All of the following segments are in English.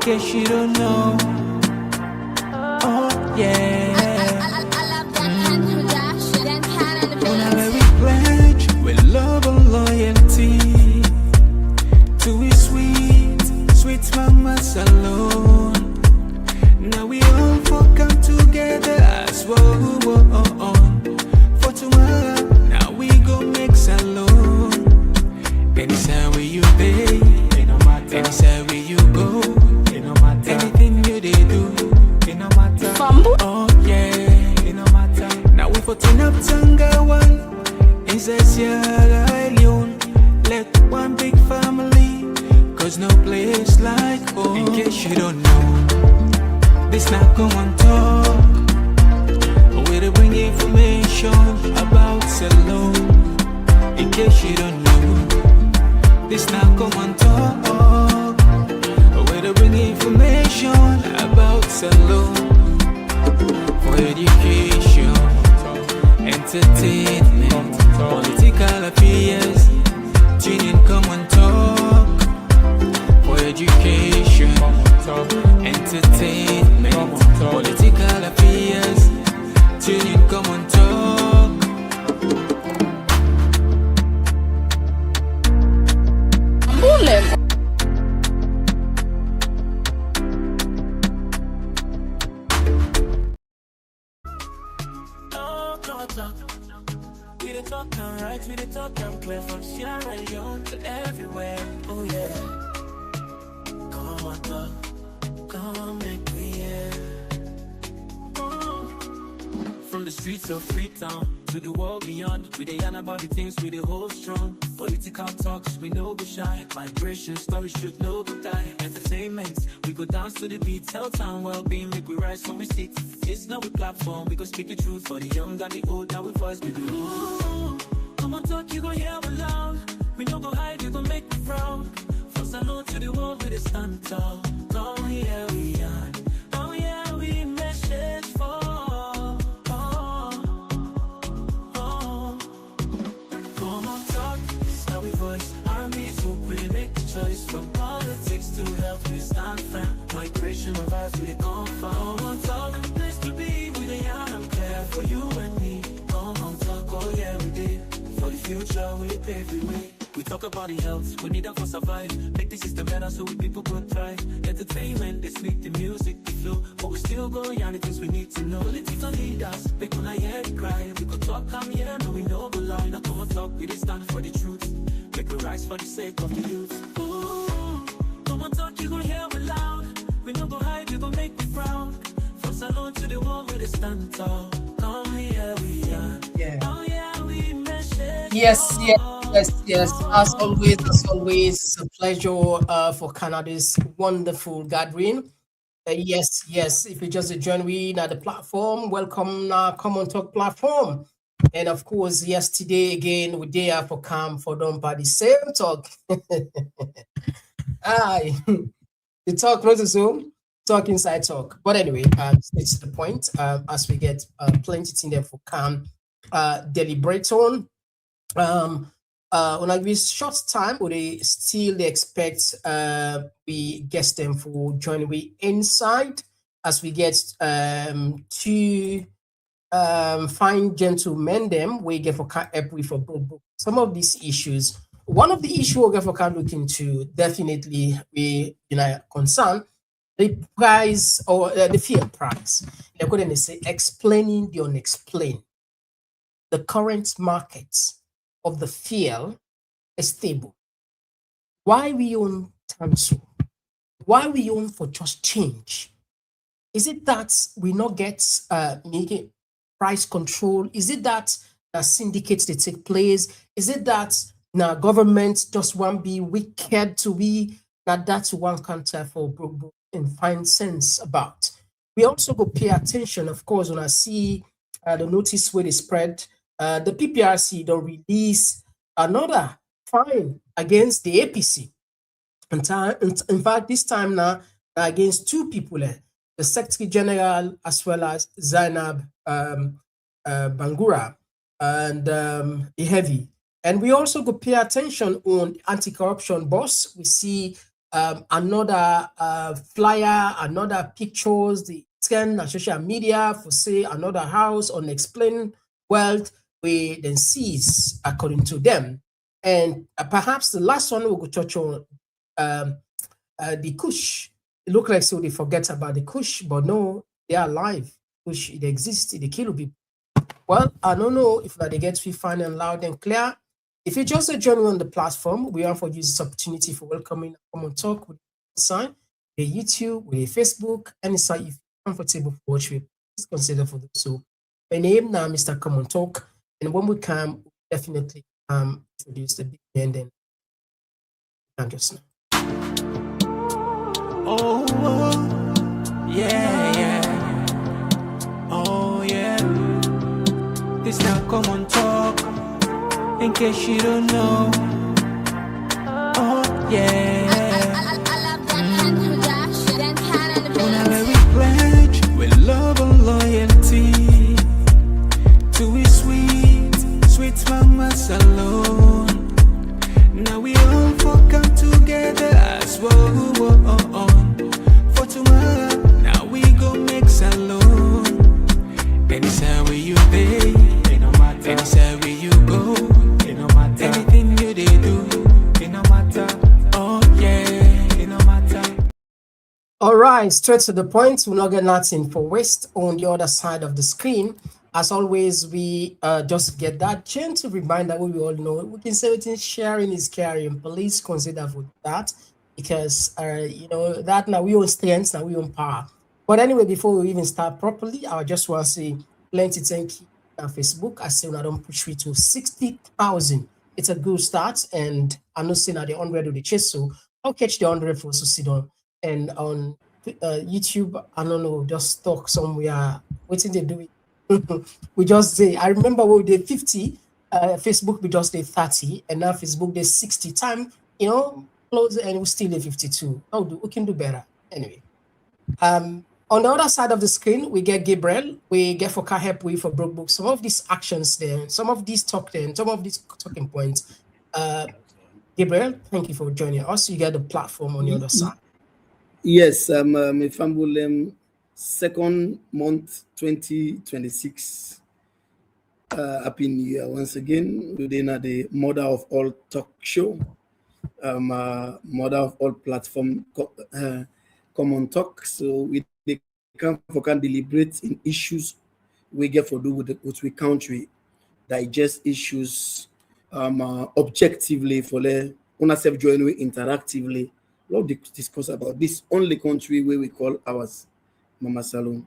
case you don't know. Oh yeah. Whenever we pledge with love and loyalty to we sweet, sweet mamas alone. Now we all for come together as one. For tomorrow, now we go make alone. Anytime where you be, anytime where you go, anything you they do, oh yeah, now we for turn up Tanga one, inside Sierra Leone, let one big family, cause no place like home. In case you don't know, this not Komon Tok, where they bring information about Salon. In case you don't know, this not Komon Tok, where they bring information about Salon. For education, entertainment, political affairs, tune in Komon Tok. For education, entertainment, political affairs, tune in Komon Tok. We the talk and right, we the talk and play from Sierra Leone to everywhere. Oh yeah. Come on, talk, come make me hear. From the streets of Freetown to the world beyond, we dey yarn about the things we dey hold strong. Political talks, we no go shy. Migration stories should no go die. Entertainment, we go dance to the beat. Health and well-being, make we rise from we sit. It's not a platform, we go speak the truth for the young and the old. Now we voice we do. Ooh, come on, talk, you gon' hear me loud. We no go hide, you gon' make me proud. From Salon to the world, we dey stand tall. Oh yeah, we are. Oh yeah, we message for. From politics to health, we stand firm. Migration of us, we come from. Komon Tok, place to be with a young and care for you and me. Komon Tok, oh yeah, we did. For the future, we pave the way. We talk about the health, we need them for survive. Make the system better so we people could thrive. Entertainment, they speak the music, the flow. But we still go on the things we need to know. Political leaders, make when I hear the cry. We could talk, come here, no we know the line. Now Komon Tok, we did stand for the truth. Make we rise for the sake of the youth. Ooh, Komon Tok, you gon' hear me loud. We no go hide, you gon' make me proud. From Salon to the world, we dey stand tall. Come here, we are. Yeah. Oh yeah, we message. Yes. As always, it's a pleasure for Canada's wonderful gathering. Yes. If you just join me at the platform, welcome Komon Tok Platform. And of course, yesterday again, we there for come for them by the same talk. Aye, the talk not Zoom, talk inside talk. But anyway, it's the point. As we get plenty thing there for come deliberate on. On a short time, we still expect we guest them for join we inside as we get two fine gentlemen them we get for help with for some of these issues. One of the issues we get for look into definitely we concern the price or the fuel price. They're going to say explaining the unexplained. The current market of the fuel is stable. Why we own cancel? Why we own for just change? Is it that we not get making price control? Is it that syndicates they take place? Is it that now government just want be wicked to be that that's one counter for broke and find sense about? We also go pay attention, of course, when I see the notice where they spread. The PPRC don't release another fine against the APC. In fact, this time now against two people, the Secretary General as well as Zainab Bangura and Ihevi. And we also go pay attention on anti-corruption boss. We see another flyer, another pictures, the scan on social media for say another house, unexplained wealth, we then seize according to them. And perhaps the last one we could touch on um, the Kush. It look like so they forget about the Kush, but no, they are alive. Kush, it exists, they kill people. Well, I don't know if they get to fine and loud and clear. If you just join me on the platform, we want for you this opportunity for welcoming Komon Talk with sign, the YouTube, with the Facebook, any site if you're comfortable for watch with, please consider for this. So my name now Mr. Komon Talk, and when we come, we'll definitely introduce the big man then and just now. Oh, yeah, yeah. Oh, yeah. This now Komon Talk. In case you don't know. Oh, yeah. Whenever we pledge with love and loyalty to his sweet, sweet mamas alone. Now we all come together as one. For tomorrow, now we go make salon. Anytime where you pay, anytime where you go, anything you they do, it no matter. Oh yeah, it no matter. All right, straight to the point. We'll not get nothing for waste on the other side of the screen. As always, we just get that gentle reminder what we all know. We can say within sharing is caring. Please consider for that because that now we own strength, now we own power. But anyway, before we even start properly, I just want to say plenty thank you on Facebook. I say I don't push we to 60,000. It's a good start, and I'm not saying that the 100 of the chase, so I'll catch the 100 for us to sit on. And on YouTube, I don't know, just talk somewhere. What did they do? We just say, I remember when we did 50, Facebook we just did 30, and now Facebook did 60 time, close, and we still did 52. Oh, we can do better. Anyway. On the other side of the screen, we get Gabriel, we get for car help, we for broke book. Some of these actions there, some of these talking points. Gabriel, thank you for joining us. You get the platform on the other side. Yes, I'm a Fambulem second month 2026. Happy New Year once again. Within the Mother of All Talk Show, Mother of All Platform, Komon Talk. So we can deliberate in issues we get for do with we country, digest issues objectively for the owner self join we interactively. Love discuss about this only country where we call ours Mama Salon.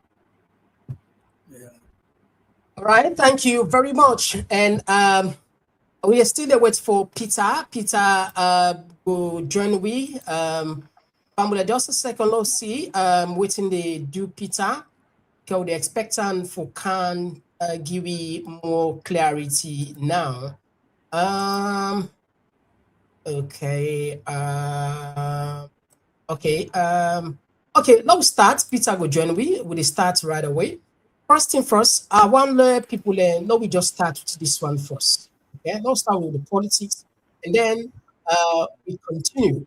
Yeah. All right, thank you very much. And we are still there wait for Peter. Peter will join we. Just a second, let's see. Waiting the do Peter. Okay, the expectant for can give me more clarity now. Okay. Okay. Okay, let's start. Peter will join we. We'll start right away. First thing first, I want the people know we just start with this one first. Okay, let's start with the politics and then we continue.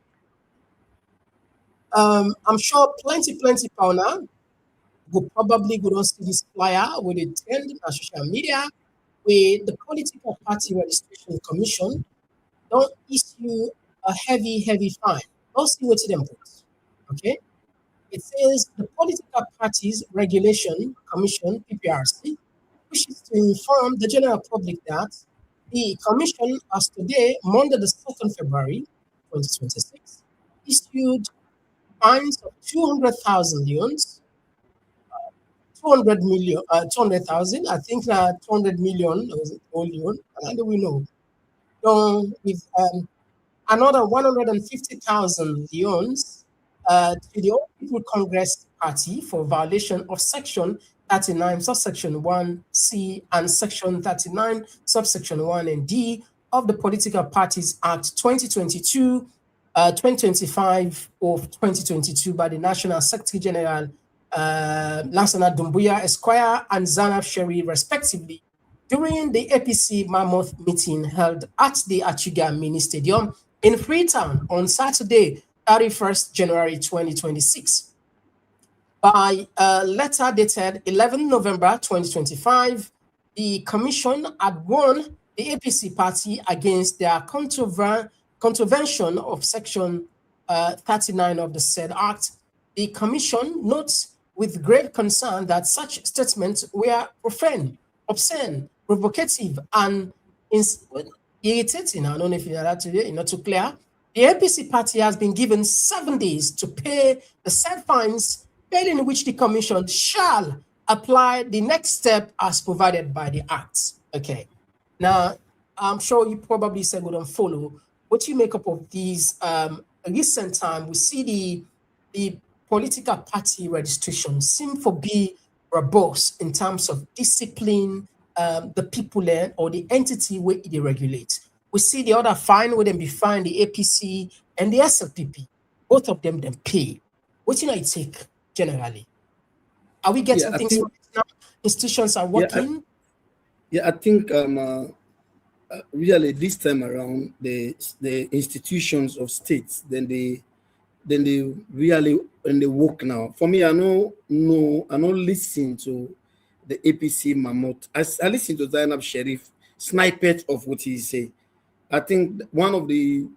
I'm sure plenty now will probably go on see this flyer with the trend on social media with the Political Party Registration Commission don't issue a heavy fine. Don't see what them put. Okay. It says the Political Parties Regulation Commission, PPRC, wishes to inform the general public that the Commission, as today, Monday the 2nd February 2026, issued fines of 200,000 leons, 200,000, I think 200 million was all leon, and we know. So with another 150,000 leons to the All People Congress Party for violation of Section 39, subsection 1C and Section 39, subsection 1 and D of the Political Parties Act 2022, 2025 of 2022 by the National Secretary General Lansana Dumbuya Esquire and Zanab Sherry, respectively, during the APC Mammoth meeting held at the Achiga Mini Stadium in Freetown on Saturday, 31st January 2026. By a letter dated 11 November 2025, the Commission had warned the APC party against their contravention of Section 39 of the said Act. The Commission notes with great concern that such statements were profane, obscene, provocative, and irritating. I don't know if you're that today, not too clear. The APC party has been given 7 days to pay the said fines, in which the Commission shall apply the next step as provided by the Act. Okay. Now, I'm sure you probably said we don't follow. What you make up of these recent time, we see the political party registration seem to be robust in terms of discipline, the people or the entity where they regulate. We see the other fine where them be fined, the APC and the SLPP. Both of them pay. What do you take generally? Are we getting things right now? Institutions are working? I think really this time around, the institutions of states, then they really, when they work now. For me, I don't listen to the APC Mammoth. I listen to Zainab Sharif snippet of what he say. I think one of the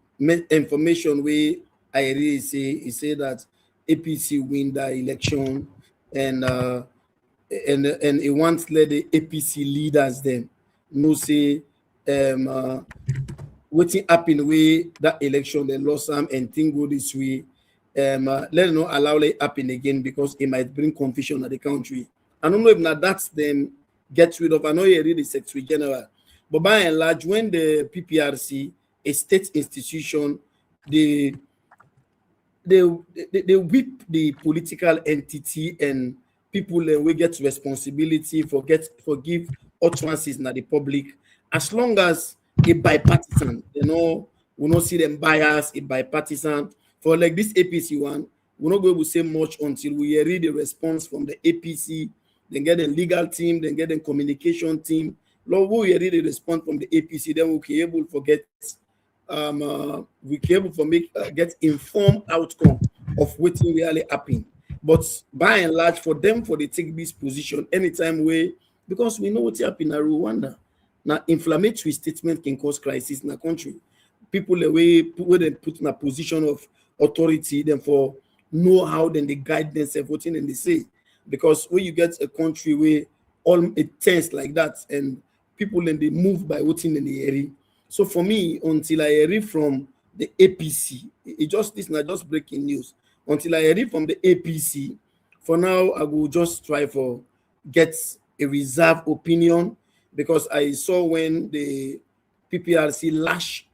information we I really say he said that APC win the election and he wants to let the APC leaders then no say waiting happen way that election they lost some and thing go this way. Let them not allow it happen again because it might bring confusion at the country. I don't know if now that's them get rid of. I know you read the Secretary General, but by and large, when the PPRC, a state institution, they whip the political entity and people will get responsibility for give utterances in the public as long as a bipartisan, we not see them bias, a bipartisan. For like this APC one, we're not going to say much until we read the response from the APC, then get a legal team, then get a communication team. Lord, we read the response from the APC, then we'll be able to get informed outcome of what really happened. But by and large, for them, for they take this position anytime because we know what happened in Rwanda. Now, inflammatory statement can cause crisis in the country. People where they put in a position of authority, then for know how then they guide themselves, what and they say. Because when you get a country where all it tense like that, and people then they move by what in the area. So for me, until I read from the APC, this is not just breaking news. Until I read from the APC, for now I will just try for get a reserved opinion because I saw when the PPRC lash,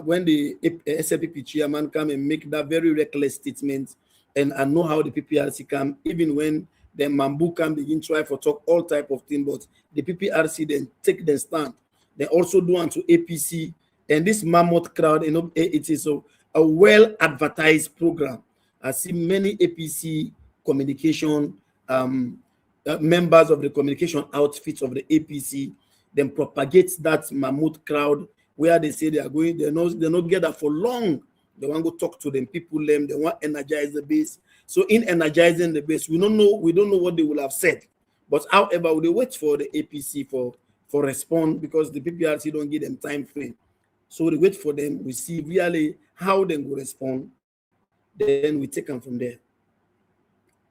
when the SLPP chairman come and make that very reckless statement, and I know how the PPRC come, even when the Mambu can begin try for talk all type of things, but the PPRC then take the stand. They also do onto APC and this mammoth crowd, it is a well advertised program. I see many APC communication members of the communication outfits of the APC then propagate that mammoth crowd where they say they are going, they're not together for long. They want to go talk to them, people them, they want to energize the base. So in energizing the base, we don't know what they will have said. But however, we wait for the APC for response because the PPRC don't give them time frame. So we wait for them, we see really how they will respond, then we take them from there.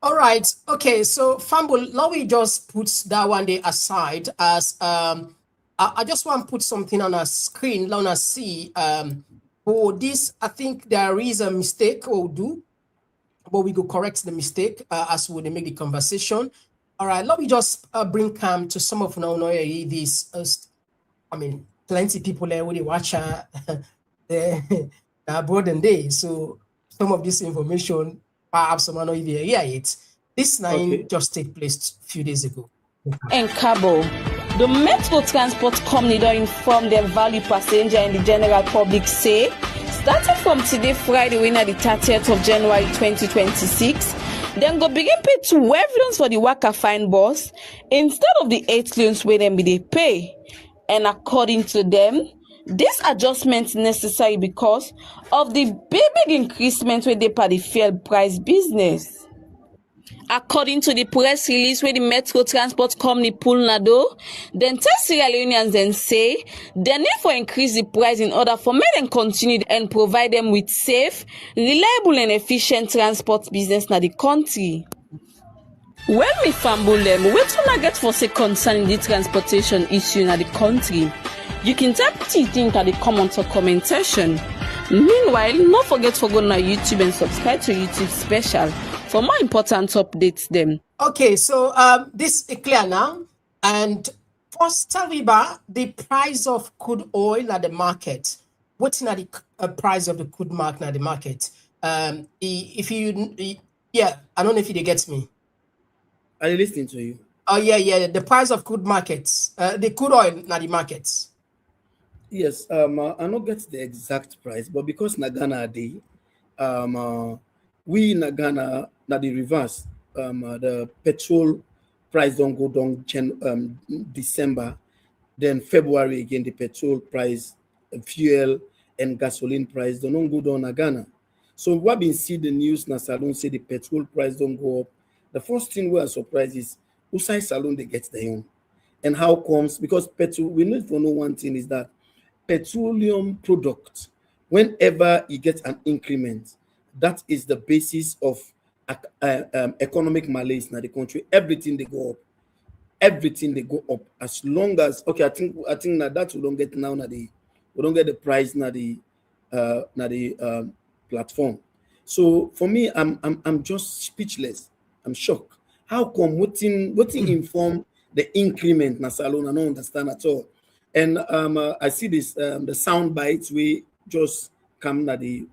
All right. Okay. So Fambul, now we just put that one day aside as I just want to put something on a screen. Let us see. For this, I think there is a mistake we'll do, but we could correct the mistake as we make the conversation. All right. Let me just bring calm to some of now this. Plenty people there when they watch the abroad and day. So some of this information. Perhaps someone not even hear it. This nine just take place a few days ago. In Cabo, the Metro Transport Company don't inform their value passenger and the general public say, starting from today, Friday, the 30th of January 2026, then go begin pay $12 for the Waka Fine Bus instead of the 8 loans where them they pay. And according to them, This adjustment necessary because of the big increasement wey dey per the fuel price business. According to the press release wey the Metro Transport Company pull nado, dem tell Sierra Leoneans dem say dem need for increase the price in order for make dem continue and provide them with safe, reliable and efficient transport business na the country. When we fumble dem, wetin una get for say concerning the transportation issue na the country? You can tell wetin you think at the Komon Tok comment section. Meanwhile, no forget to go on our YouTube and subscribe to YouTube special for more important updates them. Okay, so this is clear now. And first, tell me about the price of crude oil at the market. What's not the price of the crude market at the market? If you, yeah, I don't know if you get me. I'm listening to you. Oh yeah, the price of crude markets, the crude oil at the markets. Yes, I don't get the exact price, but because na Ghana dey, we in Ghana na the reverse. The petrol price don't go down December, then February again the petrol price, fuel and gasoline price don't go down in Ghana. So what been see the news na Salone say the petrol price don't go up. The first thing we are surprised is Usai Salone they get their own. And how comes? Because petrol, we need to know one thing is that petroleum product, whenever you get an increment, that is the basis of economic malaise in the country. Everything they go up, as long as okay. I think that we don't get now. We don't get the price na the platform. So for me, I'm just speechless. I'm shocked. How come? What inform the increment na Salone? I don't understand at all. And I see this the sound bites we just come na the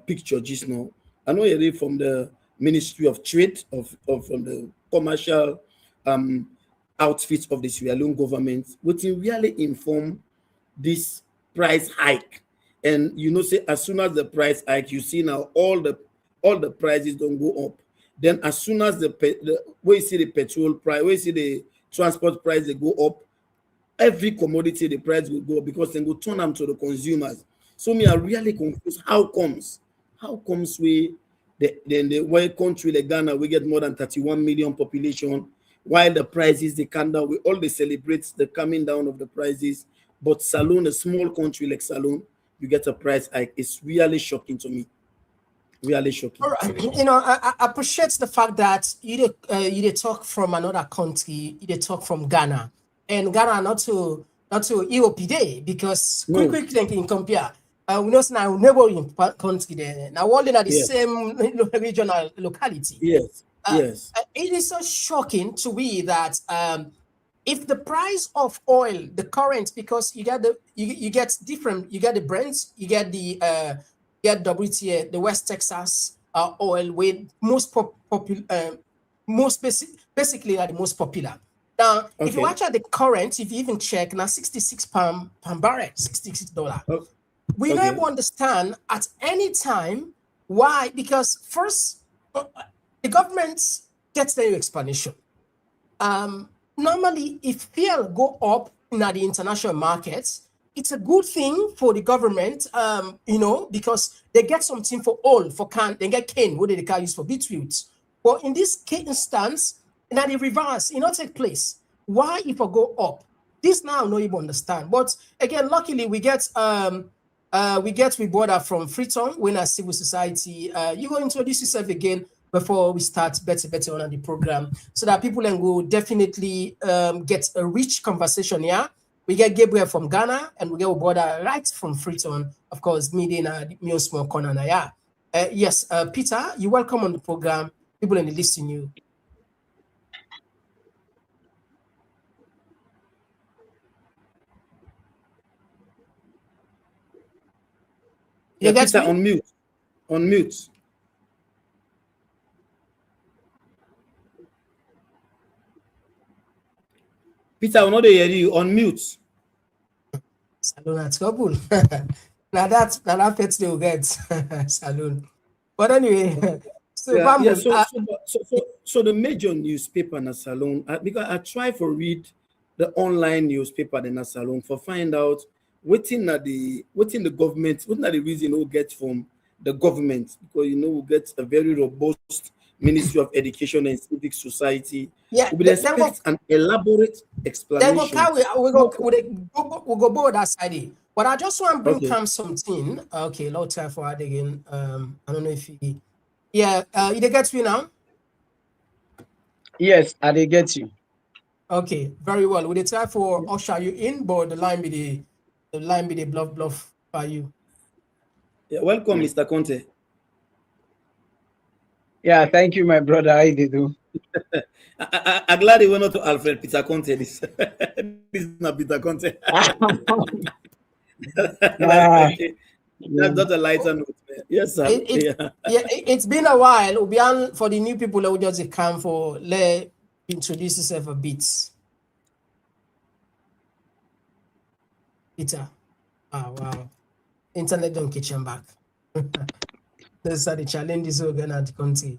picture just now. I know you're from the Ministry of Trade from the commercial outfits of the Sierra Leone government, which really inform this price hike. And you know, say as soon as the price hike, you see now all the prices don't go up. Then as soon as we see the petrol price, we see the transport price they go up, every commodity the price will go up because they go turn them to the consumers. So me are really confused. How comes we the world country like Ghana we get more than 31 million population, while the prices they come down, we all they celebrate the coming down of the prices. But Salone, a small country like Salone, you get a price hike. It's really shocking to me. Really shocking. All right. You know, I appreciate the fact that you talk from another country, you talk from Ghana, and Ghana not to Europe day because quick thinking compare. We know now neighboring country there. Now all in the same regional locality. Yes. Yes. It is so shocking to me that if the price of oil, the current, because you get the Brent, you get the WTI, the West Texas oil with basically are the most popular. Now, if you watch at the current, if you even check now, £66 per barrel, $66. We never understand at any time why, because first the government gets their explanation. Normally, if fuel go up in the international markets, it's a good thing for the government, because they get something for oil, for can, they get cane, what they can use for beetroot. But in this instance, in the reverse, it not take place. Why if I go up? This now I don't even understand. But again, luckily we get border from Freetown, when as civil society. You go introduce yourself again before we start better on the program, so that people can go definitely get a rich conversation here. We get Gabriel from Ghana, and we get a border right from Freetown, of course, meeting a small corner. Yeah. Yes, Peter, you're welcome on the program. People in the listen you. Yeah, Peter, on mute. Peter, I'm not hear you. On mute. Salone trouble. now that pets they will get Salone. But anyway, so the major newspaper in Salone, because I try to read the online newspaper in Salone for find out waiting at the government, waiting at the reason we'll get from the government, because we'll get a very robust Ministry of Education and Civic Society. Yeah, We will expect an elaborate then explanation. we go board that side. But I just want to bring come something. Okay, low time for that again. I don't know if he. Yeah, you get me now. Yes, I did get you. Okay, very well. With the time for usher you in, but the line be the bluff by you. Yeah, welcome, Mr. Conte. Yeah, thank you, my brother. I did do. I'm glad he went not to Alfred Peter Conte. This is not Peter Conte. That's not a lighter note. Yes, sir. It's been a while. Ubian, for the new people who just come for let introduce yourself a bit. Peter. Oh wow. Internet don't catch him back. Those are the challenges we're gonna country.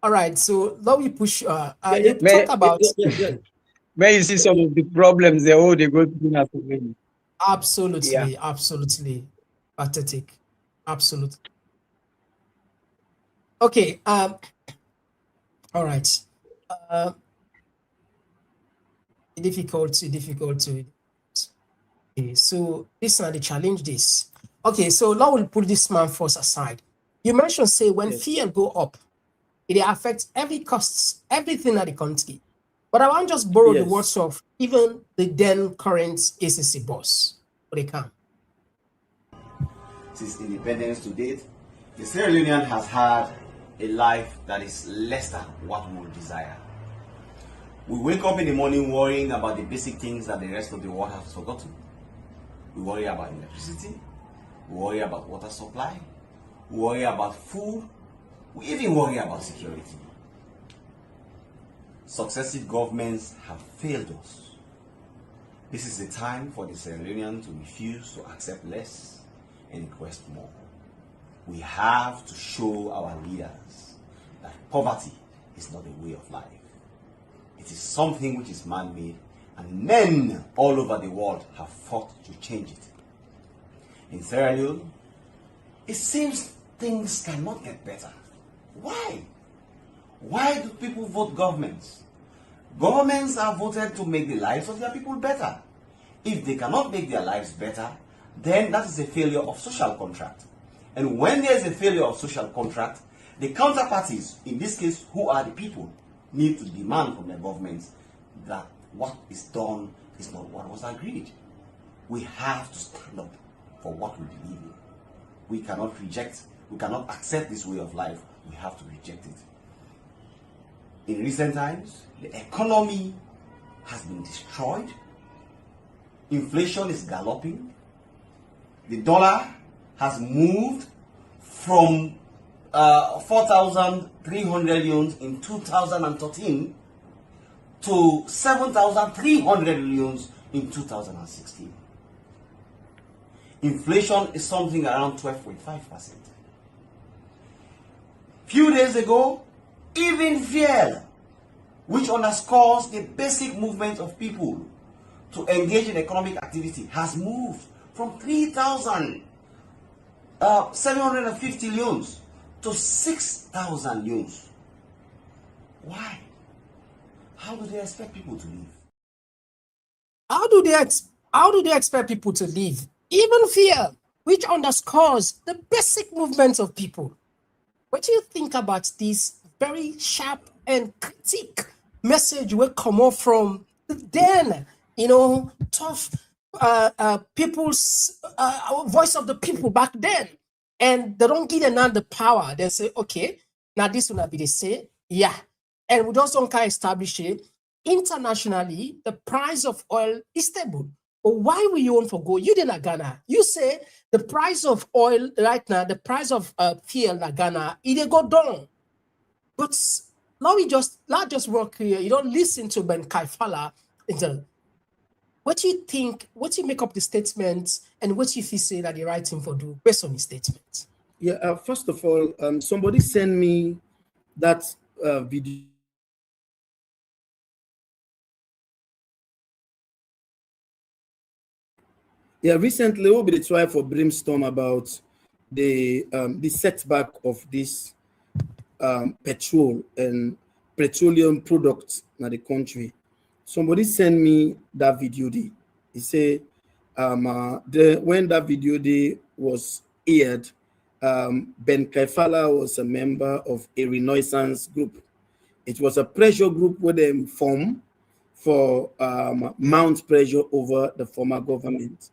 All right, so now we push talk about where you see some of the problems they go through as well. Absolutely pathetic. Absolutely. Okay, all right. Difficult to okay, so this are the challenges. Okay, so now we'll put this man first aside. You mentioned say when fear go up, it affects every costs, everything at the country. But I want to just borrow the words of even the then current ACC boss. They can. Since independence to date, the Sierra Leonean has had a life that is less than what we would desire. We wake up in the morning worrying about the basic things that the rest of the world has forgotten. We worry about electricity, we worry about water supply, we worry about food, we even worry about security. Successive governments have failed us. This is the time for the Sierra Leonean to refuse to accept less and request more. We have to show our leaders that poverty is not a way of life. It is something which is man-made, and men all over the world have fought to change it. In Sierra Leone, it seems things cannot get better. Why? Why do people vote governments? Governments are voted to make the lives of their people better. If they cannot make their lives better, then that is a failure of social contract. And when there is a failure of social contract, the counterparties, in this case, who are the people, need to demand from the governments that what is done is not what was agreed. We have to stand up for what we believe in. We cannot reject, we cannot accept this way of life. We have to reject it. In recent times, the economy has been destroyed. Inflation is galloping. The dollar has moved from 4,300 yuans in 2013 to 7,300 yuans in 2016. Inflation is something around 12.5%. Few days ago, even fuel, which underscores the basic movement of people to engage in economic activity, has moved from 3,750 yuans to 6,000 yuans. Why? How do they expect people to live? How do they expect people to live? Even fear, which underscores the basic movements of people. What do you think about this very sharp and critique message will come off from the then, tough people's voice of the people back then? And they don't give them the power. They say, okay, now this will not be the same. Yeah. And we just don't establish it. Internationally, the price of oil is stable. But why will you want to go? You didn't Ghana. You say the price of oil right now, the price of fuel in Ghana, it go down. But let's just work here. You don't listen to Ben Kaifala. What do you think? What do you make up the statements, and what do you feel say that the right thing for do based on the statement? Yeah. First of all, somebody sent me that video. Yeah, recently will be the try for brimstone about the setback of this petrol and petroleum products in the country. Somebody sent me that video day. He said when that video day was aired, Ben Kaifala was a member of a renaissance group. It was a pressure group where they formed for mount pressure over the former government.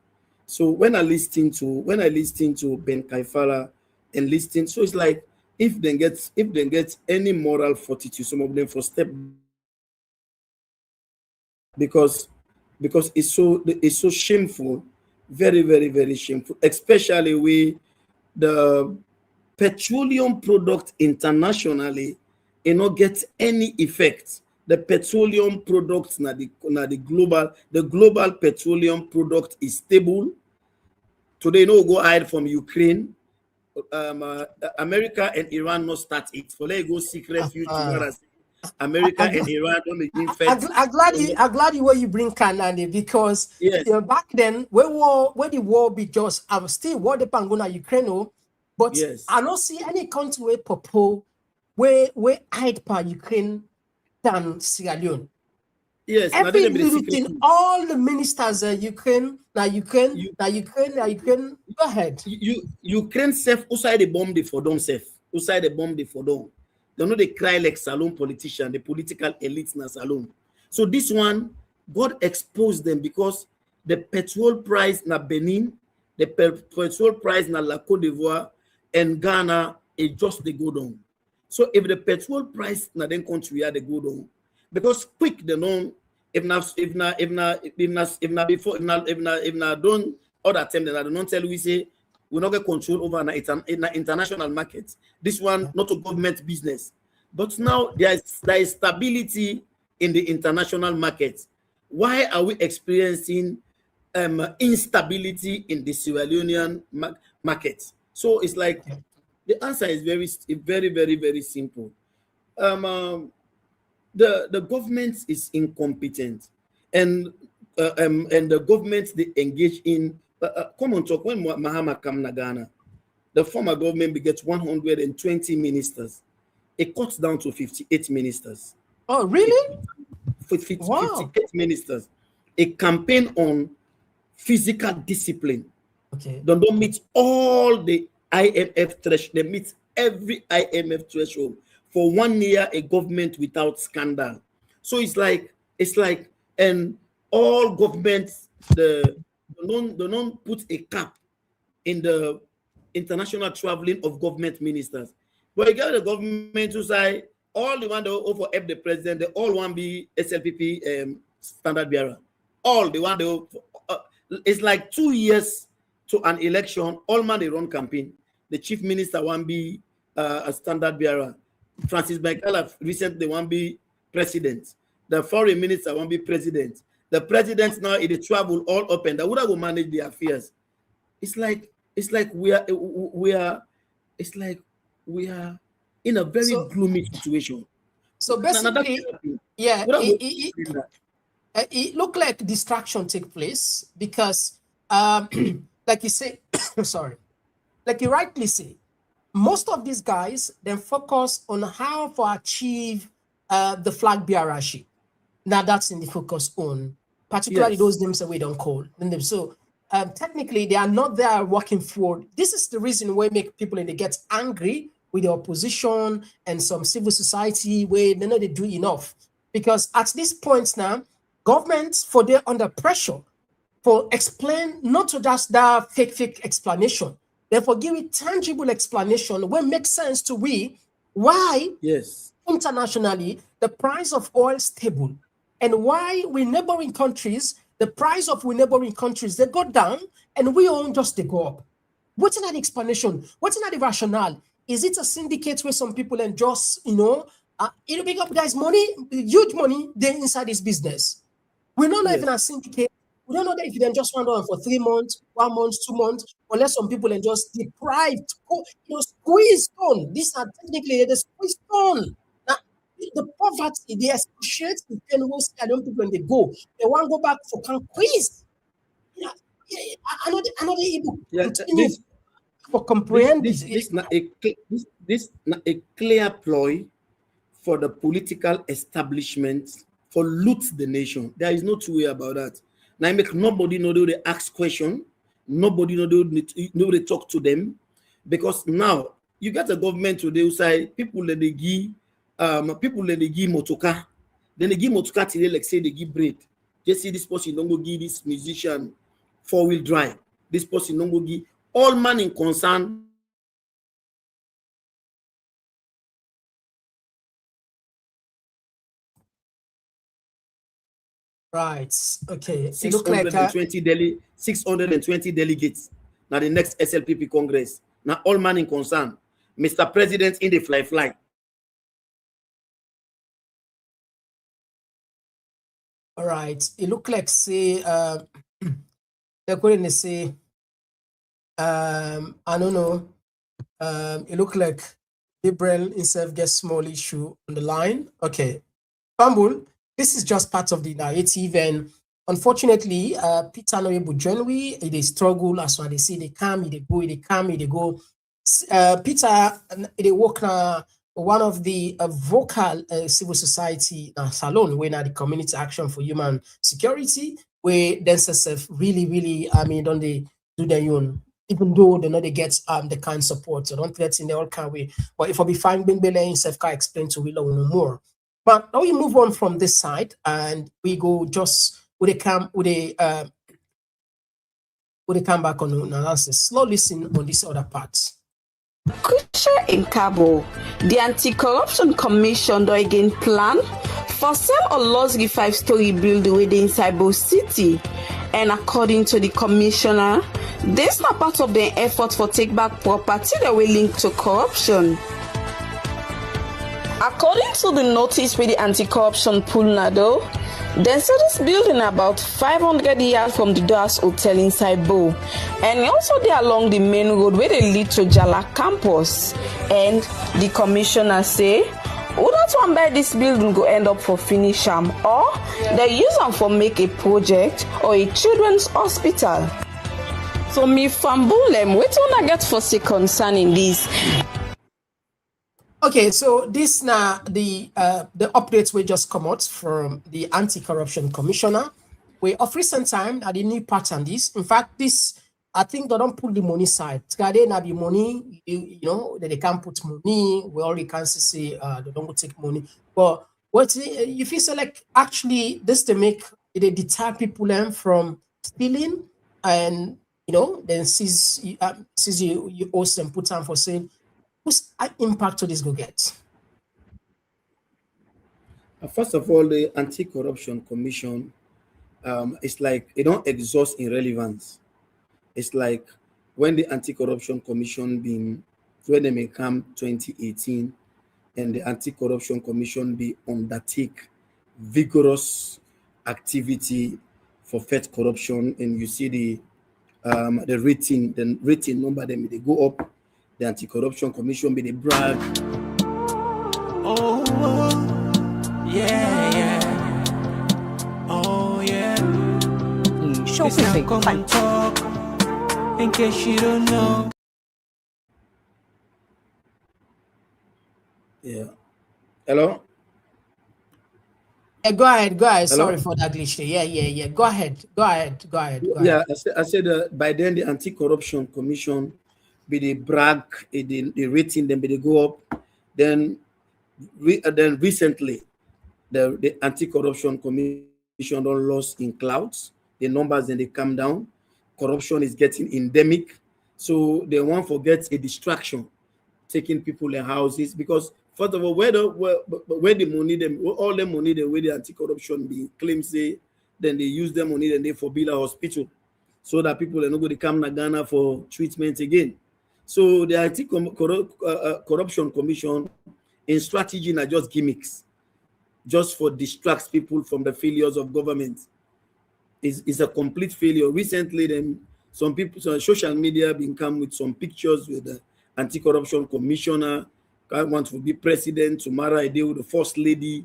So when I listen to Ben Kaifala and listen, so it's like if they get any moral fortitude, some of them for step, because it's so shameful, very very very shameful, especially with the petroleum product internationally, get any effect. The petroleum products the global petroleum product is stable. Today, go hide from Ukraine. America and Iran not start it. For let go seek refuge. America and Iran don't begin fight. I'm glad you where you bring Kanani, because yes, back then where the war be just, I'm still war the Pangona Ukraine, but yes, I don't see any country where propose where hide per Ukraine than Sierra Leone. yes. Every little thing, all the ministers Ukraine. Go ahead. Ukraine self outside the bomb they for don't self. Outside the bomb they for don't. They know they cry like salon politician, the political elites na salon. So this one, God exposed them because the petrol price na Benin, the petrol price na La Côte d'Ivoire and Ghana, it just they go down. So if the petrol price na then country they go down, because quick they know if na don't other time that I don't tell we say we not get control over an international market. This one not a government business, but now there is stability in the international market. Why are we experiencing instability in the Sierra Leonean market? So it's like the answer is very very very simple. The government is incompetent, and the government they engage in Komon Tok. When Mahama come to Ghana, the former government begets 120 ministers. It cuts down to 58 ministers. Oh, really? 58 ministers. A campaign on physical discipline. Okay. They don't meet all the IMF threshold. They meet every IMF threshold for 1 year. A government without scandal. So it's like and all governments they don't put a cap in the international traveling of government ministers. But you get the government who say all the one that over help the president, they all want be SLPP standard bearer. All the one it's like 2 years to an election. All man they run campaign. The chief minister want be a standard bearer. Francis Baikala recently want be president. The foreign minister want be president. The president now in the travel all open. That would have manage the affairs. It's like we are in a very gloomy situation. So basically, yeah, it looked like distraction take place because, like you say, sorry, like you rightly say, most of these guys then focus on how to achieve the flag bearership. Now that's in the focus on, particularly those names that we don't call them. So technically, they are not there working for. This is the reason why make people and they get angry with the opposition and some civil society where they know they do enough. Because at this point now, governments for they're under pressure for explain not to just that fake explanation. Therefore, give it tangible explanation where makes sense to we why internationally the price of oil stable and why we neighboring countries, the price of we neighboring countries, they go down and we own just they go up. What's that explanation? What's that the rationale? Is it a syndicate where some people and just, it'll big up guys money, huge money, they're inside this business. We're not even a syndicate. We don't know that if you then just run on for 3 months, 1 month, 2 months, unless some people are just deprived, squeezed on. These are technically the squeezed on. Now, the poverty, they associate the pain where people when they go. They want to go back for conquest. Yeah, another ebook. Yeah, Continue this for comprehend this not a clear ploy for the political establishment for loot the nation. There is no two way about that. Now make nobody know they ask question, nobody know they talk to them, because now you got a government today who say people let they give motoka, then they give motoka till like say they give bread. Just see this person don't go give this musician 4-wheel drive. This person don't go give all man in concern. right. Okay. It look like 620 delegates. Now the next SLPP Congress. Now all man in concern. Mr. President in the fly. all right. It look like say they're going to say I don't know. It look like Gabriel himself gets small issue on the line. Okay. Fumble, this is just part of the narrative, and unfortunately, Peter no able join we. They struggle as well. They say they come, they go, they come, they go. Peter, they work one of the vocal civil society salon, where now the community action for human security, where themselves really, I mean, don't they do their own, even though they know they get the kind support. So don't let in the all kind way. But if I be fine, Bing Bele himself can explain to we no more. But now we move on from this side and we go just with a come back on analysis. Slow listen on this other part. Crucial in Cabo, the Anti-Corruption Commission do again plan for sale or lost the 5-story building within Cyber City. And according to the commissioner, this is not part of the effort for take back property that will link to corruption. According to the notice with the anti-corruption pool Nado, they said this building about 500 yards from the Doas Hotel in Saibo, and also they along the main road where they lead to Jala campus. And the commissioner say, who not one buy this building go end up for finish them, or they use them for make a project or a children's hospital. So me fambulem, what do I get for say concerning this? Okay, so this now the updates will just come out from the Anti-Corruption Commissioner. We of recent time at the new pattern this. In fact, this I think they don't put the money side. They not be money, you know, they can't put money. We already can say they don't go take money. But what if you select actually this to make they deter people from stealing and you know then sees you also put time for sale. Whose impact to this go get? First of all, the Anti-Corruption Commission, it's like it don't exhaust in relevance. It's like when the Anti-Corruption Commission when they may come 2018, and the Anti-Corruption Commission be undertake vigorous activity for fight corruption, and you see the rating number them they go up. The Anti-Corruption Commission be the brag. Oh, yeah. Oh, yeah. It's not Komon Tok, in case you don't know. Yeah. Hello? Go ahead. Hello? Sorry for that glitch. Yeah. Go ahead. Yeah, I said by then the Anti-Corruption Commission be the brag, the rating them be they go up. Then recently the Anti-Corruption Commission don't lost in clouds. The numbers then they come down. Corruption is getting endemic. So they won't forget a distraction, taking people in houses, because first of all, where the money them all the money the way the Anti-Corruption be claims say, then they use their money then they for build a hospital so that people are not going to come to Ghana for treatment again. So the Anti-Corruption Commission in strategy are just gimmicks, just for distracts people from the failures of government. Is a complete failure. Recently, then some people, so social media been come with some pictures with the Anti-Corruption Commissioner. I want to be president tomorrow. I deal with the first lady.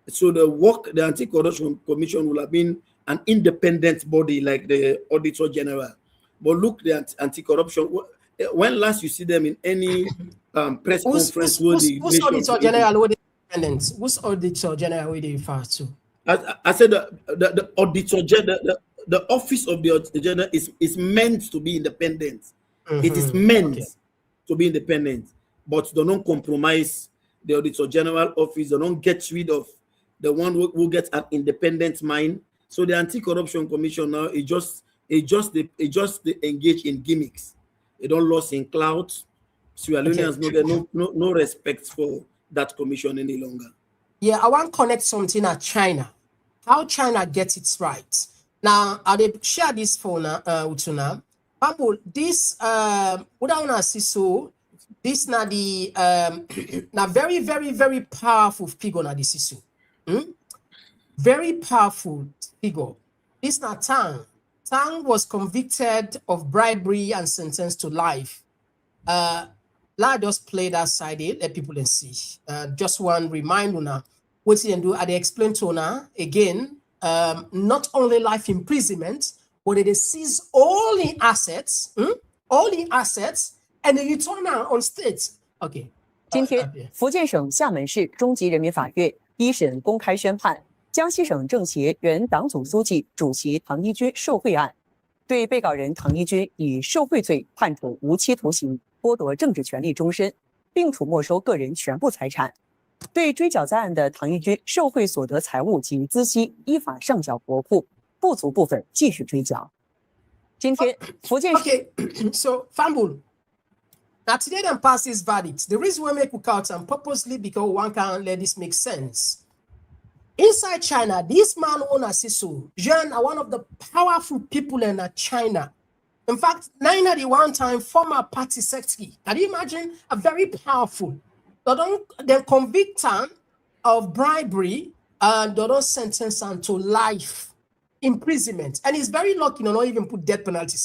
So the Anti-Corruption Commission will have been an independent body like the Auditor General. But look, the anti-corruption. When last you see them in any press conference where the who's Auditor General with independence? Who's Auditor General with the refer to? I said the Auditor General, the office of the Auditor General is meant to be independent. It is meant to be independent, but they don't compromise the Auditor General office. They don't get rid of the one who gets an independent mind. So the Anti-Corruption Commission now they engage in gimmicks. They don't lose in clout. Sierra Leoneans no respect for that commission any longer. Yeah, I want to connect something at China. How China gets it right. Now, I will share this phone with you now. This this na the na very, very, very powerful figure na this issue. Very powerful figure. This na Tang. Tang was convicted of bribery and sentenced to life. Let us play that side, let people see. Just one reminder now. What you do, I explain to now again. Not only life imprisonment, but it seize all the assets, and then you turn on state. Okay. 今天，福建省厦门市中级人民法院一审公开宣判江西省政协原党组书记、主席唐一军受贿案，对被告人唐一军以受贿罪判处无期徒刑，剥夺政治权利终身，并处没收个人全部财产。对追缴在案的唐一军受贿所得财物及孳息依法上缴国库，不足部分继续追缴。今天，福建。Okay, so Fambul. Now today them pass this verdict. The reason we make out and purposely because one can't let this make sense. Inside China, this man owner Sisu, Jean are one of the powerful people in China. In fact, nine at the one time former party secretary. Can you imagine a very powerful? They convict him of bribery and they don't sentence him to life imprisonment. And he's very lucky to not even put death penalty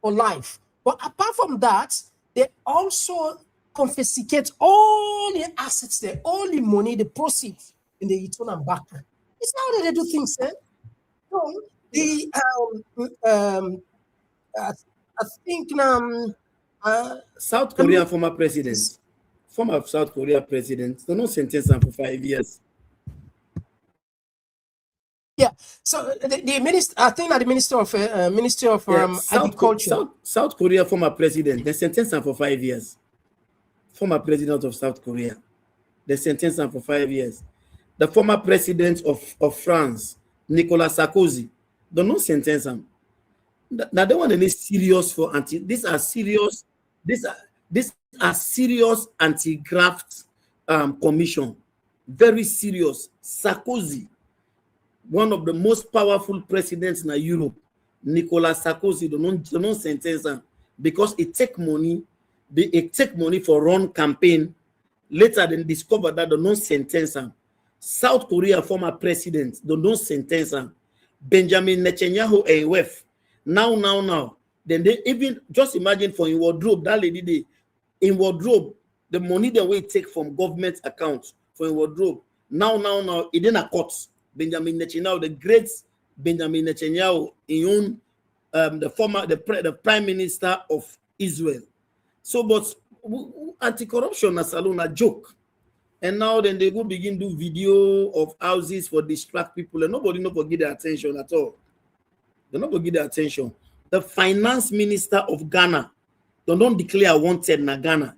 for life. But apart from that, they also confiscate all the assets there, all the money, the proceeds, and they return them back. It's not how they do things, eh? No, I think South Korea former president. Former South Korea president, they don't sentence him for 5 years. Yeah, so the minister, I think that the minister of agriculture. South Korea former president, they sentenced him for 5 years. Former president of South Korea, they sentenced him for 5 years. The former president of France, Nicolas Sarkozy, they don't sentence him. Now they want to be serious for anti. These are serious anti-graft commission. Very serious. Sarkozy, one of the most powerful presidents in Europe, Nicolas Sarkozy, they don't sentence him because it take money. It take money for run campaign. Later, they discover that they don't sentence him. South Korea former president, they don't sentence him. Benjamin Netanyahu AWF. Now. Then they even just imagine for in wardrobe that lady in wardrobe the money that we take from government accounts for in wardrobe. Now it didn't court. Benjamin Netanyahu, the great Benjamin Netanyahu, in the prime minister of Israel. So, but anti-corruption is a joke. And now then they go begin do video of houses for distract people, and nobody no give their attention at all. They not give their attention. The finance minister of Ghana, they don't declare wanted na Ghana.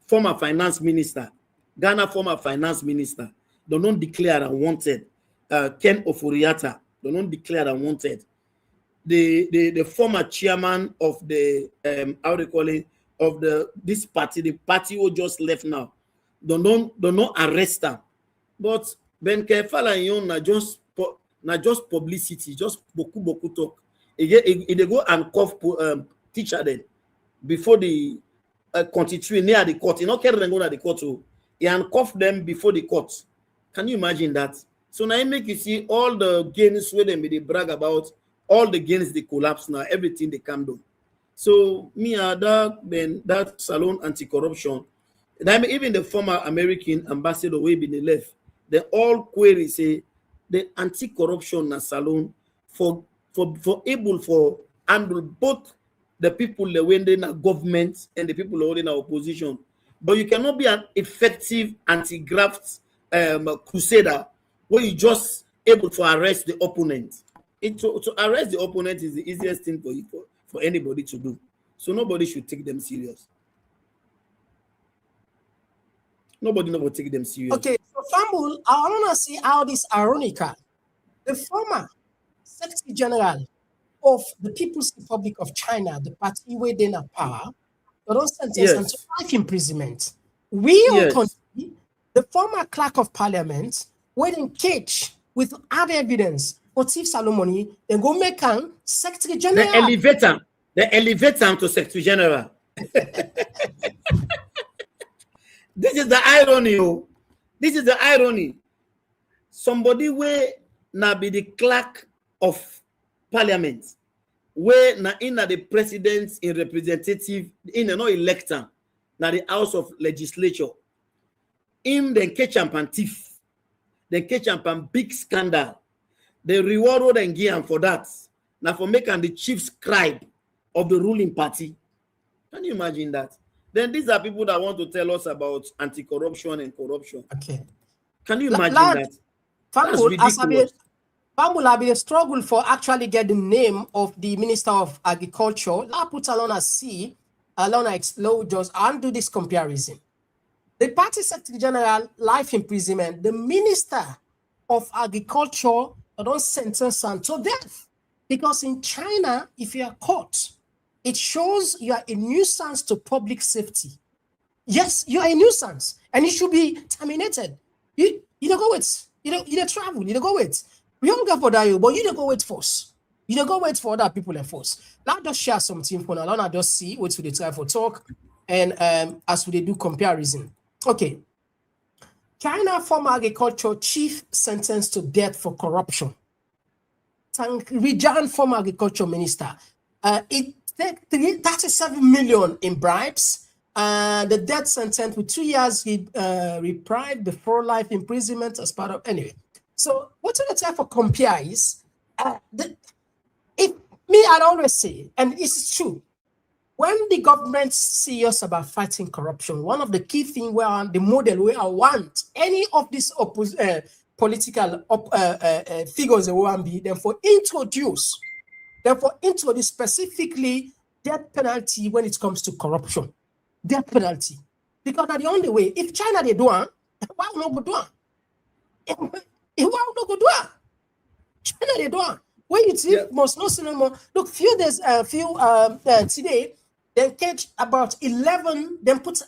Former finance minister, Ghana former finance minister, they don't declare wanted. Ken Oforiatta, they don't declare wanted. The former chairman of the how they call it of this party, the party who just left now, they don't arrest them. But Ben Kefala yon na just publicity, just boku talk. They go and cuff teacher then before the continue near the court. You know, can't go to the court. So he handcuff them before the court. Can you imagine that? So now it make you see all the gains where they brag about, all the gains they collapse now, everything they come down. So me that salon anti-corruption, and even the former American ambassador way been the left, they all query say the anti-corruption salon for able for handle both the people that when they're in government and the people who are in opposition. But you cannot be an effective anti-graft crusader where you just able to arrest the opponent. To arrest the opponent is the easiest thing for anybody to do. So nobody should take them serious. Nobody will take them serious. Okay, so Fambul, I want to see how this ironical. The former Secretary General of the People's Republic of China, the party within a power, but on sentence to life imprisonment. We continue, the former clerk of parliament, waiting cage with other evidence for thief Salomoni, then go make him Secretary General. The elevator to Secretary General. This is the irony. Oh. This is the irony. Somebody where now be the clerk of parliament, where now in the president in representative in no elector, now the house of legislature, in the catch and thief, the catch and big scandal, the reward and give for that. Now for making the chief scribe of the ruling party. Can you imagine that? Then these are people that want to tell us about anti-corruption and corruption. Okay. Can you imagine that? That's ridiculous. Fambul have a struggle for actually get the name of the Minister of Agriculture. I put Alona C, Alona Explode, just and do this comparison. The party Secretary General, life imprisonment, the Minister of Agriculture don't sentence him to death. Because in China, if you are caught, it shows you are a nuisance to public safety. Yes, you are a nuisance, and it should be terminated. You don't go with, you don't travel, you don't go with. We don't go for that, but you don't go with force. You don't go wait for other people and force. Now just share something for now. Now just see what we try for talk, and as we do comparison. Okay. China former agriculture chief sentenced to death for corruption. Rijan former agriculture minister. It 37 million in bribes. The death sentence with 2 years reprieve before life imprisonment as part of anyway. So what the type of compare is I'd always say, and it's true, when the government serious about fighting corruption, one of the key things where the model where I want any of these political figures that want be therefore introduce specifically death penalty when it comes to corruption. Death penalty. Because that's the only way. If China they do it, why would not go do it? Why would not go do it? China they do it. When you see must not see no more. Look, today they catch about 11. They put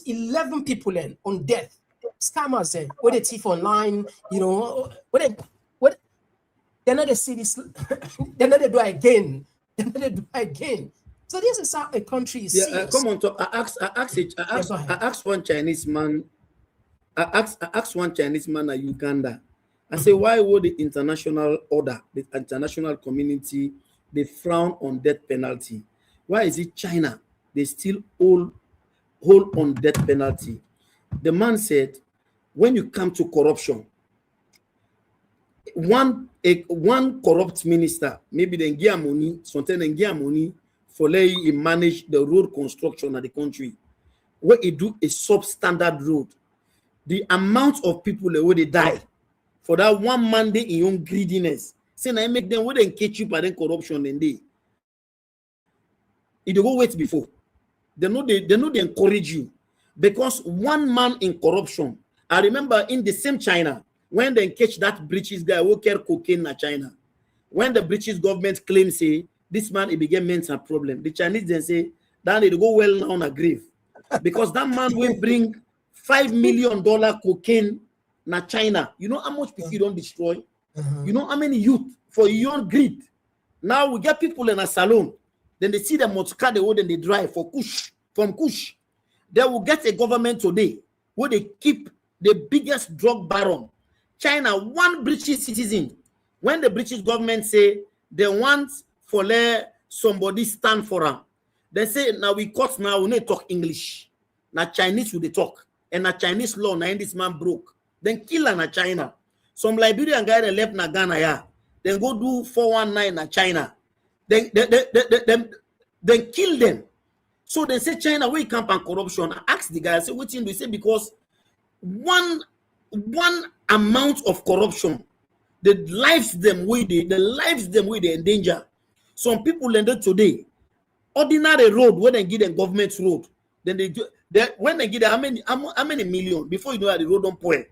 11 people in on death. Scammers there, where they thief online, you know, what they're not see this, they're not do again. They're not do again. So this is how a country is. Komon Tok. I asked one Chinese man. I asked one Chinese man at Uganda. I say, why would the international order, the international community, they frown on death penalty? Why is it China they still hold on death penalty? The man said, when you come to corruption, one corrupt minister, maybe they get money, sometimes they get money for letting him manage the road construction of the country. Where he do a substandard road, the amount of people that would die for that one Monday in your greediness, say I make them where they catch you by the corruption and they go wait before. They know they encourage you. Because one man in corruption, I remember in the same China, when they catch that British guy who carry cocaine in China, when the British government claims say this man it became mental problem, the Chinese then say that they go well now on a grave. Because that man will bring $5 million cocaine na China. You know how much people you don't destroy? You know how many youth for your greed? Now we get people in a salon, then they see the motor car they hold and they drive for Kush, from Kush. They will get a government today where they keep the biggest drug baron. China, one British citizen, when the British government say they want for let somebody stand for them, they say now we cut now we need to talk English. Now Chinese will they talk. And a Chinese law now this man broke. Then kill na China. Some Liberian guy that left na Ghana, yeah. Then go do 419 na China. Then then kill them. So they say China we camp on corruption. I asked the guy, I said, what do you say? Because one amount of corruption, the lives them with they endanger. Some people ended today, ordinary road when they give them government road, then when they give them how many million before you know that the road don't pour.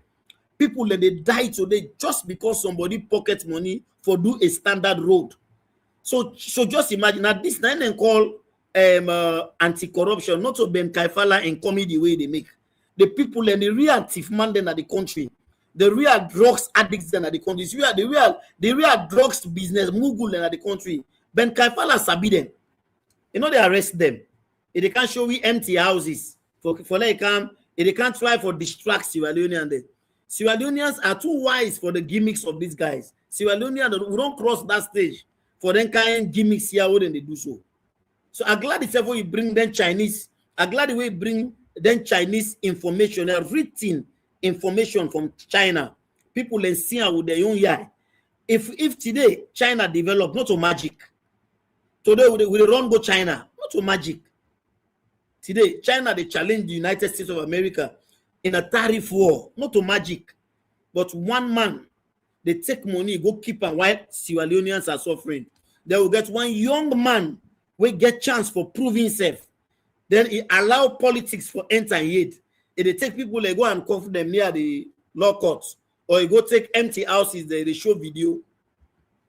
People they die today just because somebody pocket money for do a standard road. So just imagine that this nine and call anti-corruption, not to Ben Kaifala and comedy way they make. The people and the real thief man then at the country, the real drugs addicts then at the country, the real drugs business mogul then at the country. Ben Kaifala sabi them. You know they arrest them. If they can't show we empty houses for they can't try for distract Sierra Leoneans. Then Sierra Leoneans are too wise for the gimmicks of these guys. Sierra Leoneans we don't cross that stage for them kind of gimmicks here when they do so. So I'm glad it's ever you bring them Chinese. I'm glad the way you bring them Chinese information, written information from China. People can see with their own eye. If today China develop not to magic, today we run go China, not to magic. Today China they challenge the United States of America in a tariff war, not to magic, but one man they take money go keep and while Sierra Leoneans are suffering. They will get one young man we get chance for proving himself. Then he allow politics for enter aid. If they take people, they go and confront them near the law courts, or you go take empty houses, they show video.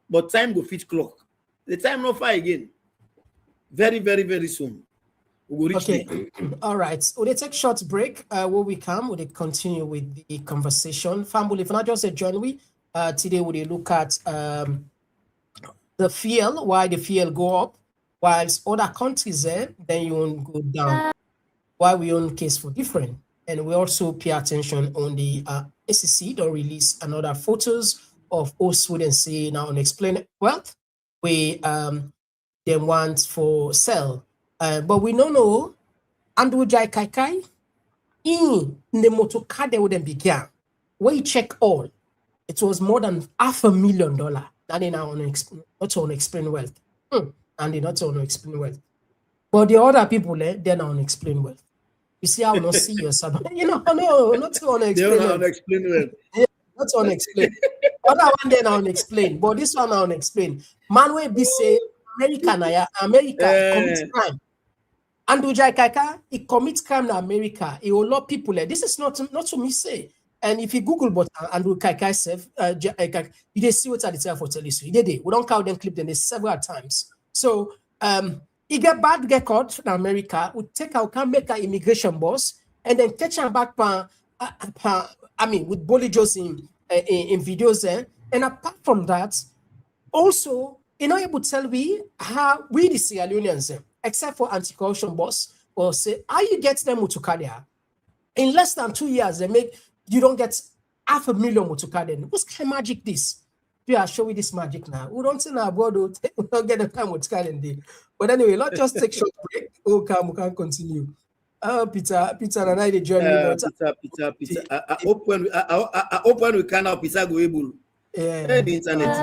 But time go fit clock. The time not far again. Very, very, very soon. We'll reach Okay. All right. We'll take short break. When we come, we'll continue with the conversation. Family, if not just a journey, today we'll look at the fuel, why the fuel go up, whilst other countries then you won't go down. Why we own case for different. And we also pay attention on the ACC don't release another photos of all students saying now unexplained wealth we they want for sell. But we don't know Andrew Jai Kai in the motokade wouldn't begin. When you check all, it was more than $500,000. That they now not unexplained wealth. And they not unexplained wealth. But the other people, they're not unexplained wealth. You see how not see yourself. You know, no, not to unexplained wealth. Unexplained wealth. Yeah, not unexplained. Other one then unexplained, but this one unexplained. Man will be say America commits crime. Andrew Jai Kaka, he commits crime in America. He will lot people. This is not to me say. And if you Google but Andrew Kai self, you they see what I tell for tell you. So we don't count them clip them several times. So he get bad record in America. We take our can make an immigration boss and then catch him back with Bolly Joes in videos there. And apart from that, also you're not able to tell me how we the Sierra Leoneans, except for anti-corruption boss, will say how you get them Mutukadia. In less than 2 years, you don't get $500,000 Mutukaden. What's kind of magic this? We are showing this magic now. We don't say now about we don't get the time Mutukaden. But anyway, let's just take short break. We can continue. Peter, and I the journey. Peter. I hope when we can now, Peter go able. Yeah. The internet.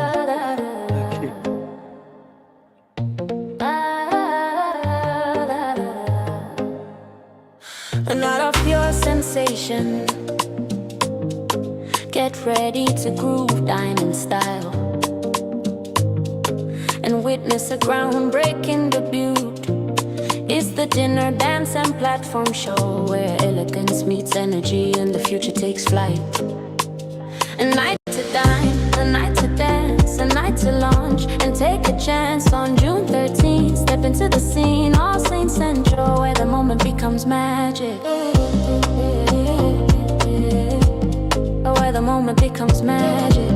Not of pure sensation. Get ready to groove diamond style and witness a groundbreaking debut. It's the dinner, dance, and platform show where elegance meets energy and the future takes flight. A night to dine, a night to dance, a night to launch and take a chance on June 13th. Step into the scene, All Saints Central, where the moment becomes magic. Where the moment becomes magic.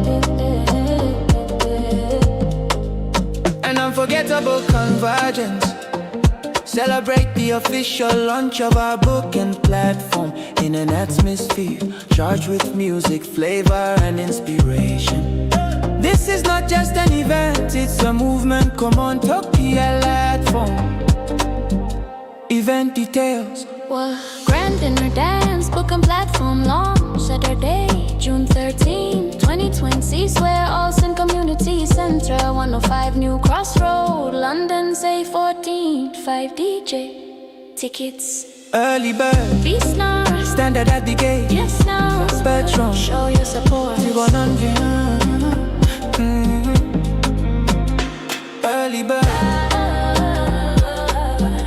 An unforgettable convergence. Celebrate the official launch of our book and platform in an atmosphere charged with music, flavor, and inspiration. This is not just an event, it's a movement. Komon Tok Platform. Event details. Grand dinner dance, book and platform launch Saturday, June 13, 2020, swear Alston Community Centre, 105 New Cross Road, London, say 14, 5 DJ. Tickets. Early bird, Beast now. standard at the gate. Yes, now. Spectrum, Show your support. you gonna early bird.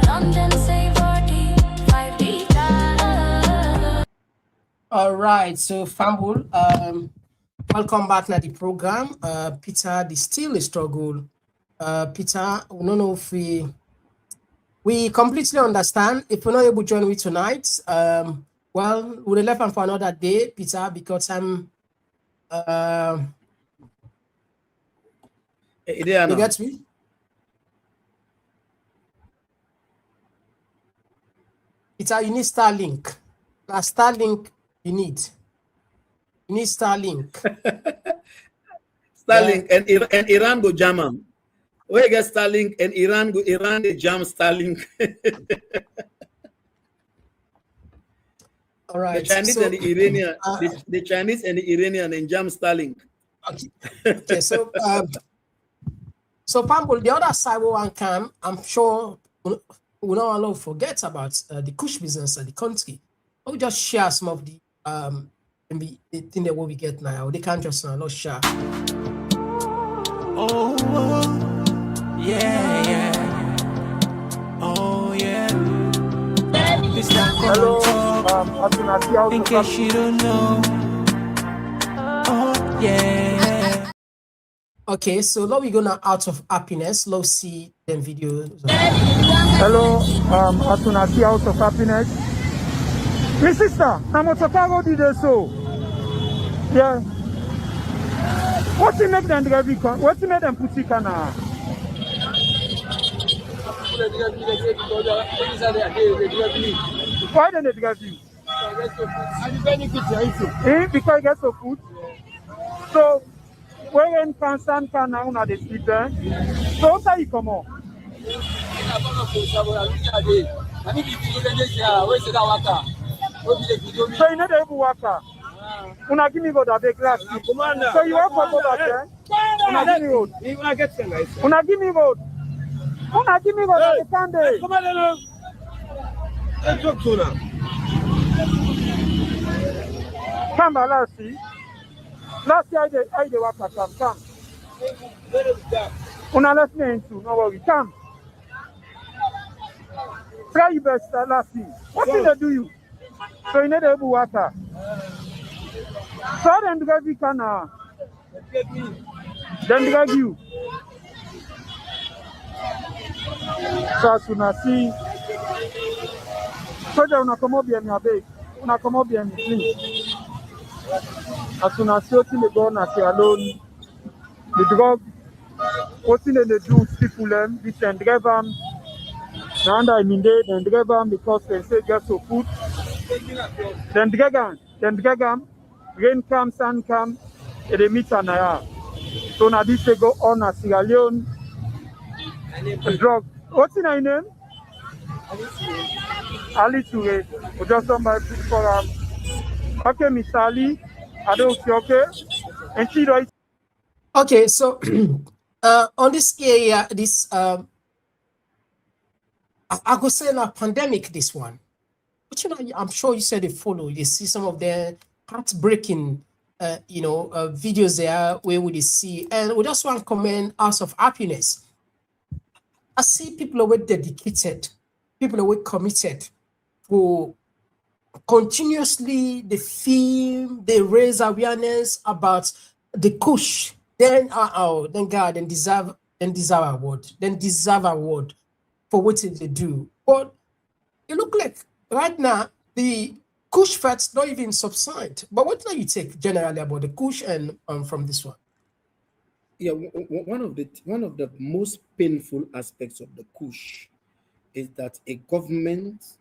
London, say 14, 5 DJ. All right, so Fambul, welcome back to the program. Peter, the still a struggle. Peter, we don't know if we completely understand. If we're not able to join me tonight, well, we'll left on for another day, Peter, because I'm you get me? Peter, you need Starlink. Now Starlink you need Starlink. Starlink and Iran go jam am. Where you get Starlink and Iran they jam Starlink. All right. The Chinese so, and the Iranian, the Chinese and the Iranian and jam Starlink. Okay, so so Pambul, the other side we want come, I'm sure we not allow forget about the Kush business of the country. We'll just share some of the thing that what we get now. They can't just not share. Oh, yeah, yeah. Oh, yeah. It's that Komon Tok. In case you don't know. Oh, yeah. Okay, so now we're gonna out of happiness. Let's see them videos. Hello, as soon as out of happiness. My sister, I'm at Chicago did so. Yeah. What's the make them drive it? What's the make them put it on? Why don't they drive you? Because I get so food. So when concern can now na the sleep there. So what are you come on? So you know the worker. Una give me go that big glass. So you want to go back there? Una give me road. Una give me road. Una give me road at the Sunday. Come on, let's talk to now. Come, let's see. Last year I the worker come. Una let me into. No worry. Come. Try your best. Last see. What did they do you? So you know the worker. So then drag you can then drag you. So as soon as see, so they wanna come up here, my babe. Wanna come up here, please. As soon as you see the gun, as you alone, the drug, what thing they do, people them, this and drive them. Now I mean then drive them because they say get so food. Then drag them. Rain come, sun come, and they meet an hour. So now this they go on a Sierra Leone drug. What's in your name? Ali Ture. We just done my book for okay, Miss Ali. I don't see okay. And she right. Okay, so on this area, this I could say a pandemic, this one. But you know, I'm sure you said they follow. You see some of the heartbreaking, videos there where we see, and we just want to comment out of happiness. I see people who are dedicated, people who are committed, who continuously they film, they raise awareness about the Kush. Then then God, then deserve award for what they do. But it look like right now the Kush facts not even subside. But what do you take generally about the Kush and from this one? Yeah, one of the most painful aspects of the Kush is that a government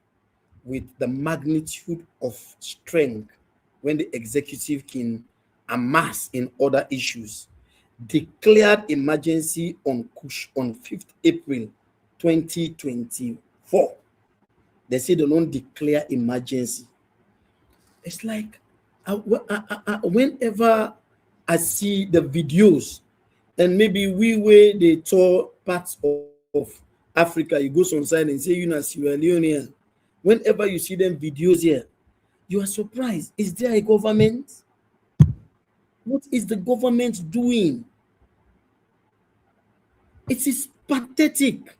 with the magnitude of strength when the executive can amass in other issues declared emergency on Kush on 5th April 2024. They say they don't declare emergency. It's like, Whenever I see the videos, and maybe we where they tour parts of Africa, you go on side and say, you know, Sierra Leone. Whenever you see them videos here, you are surprised. Is there a government? What is the government doing? It is pathetic.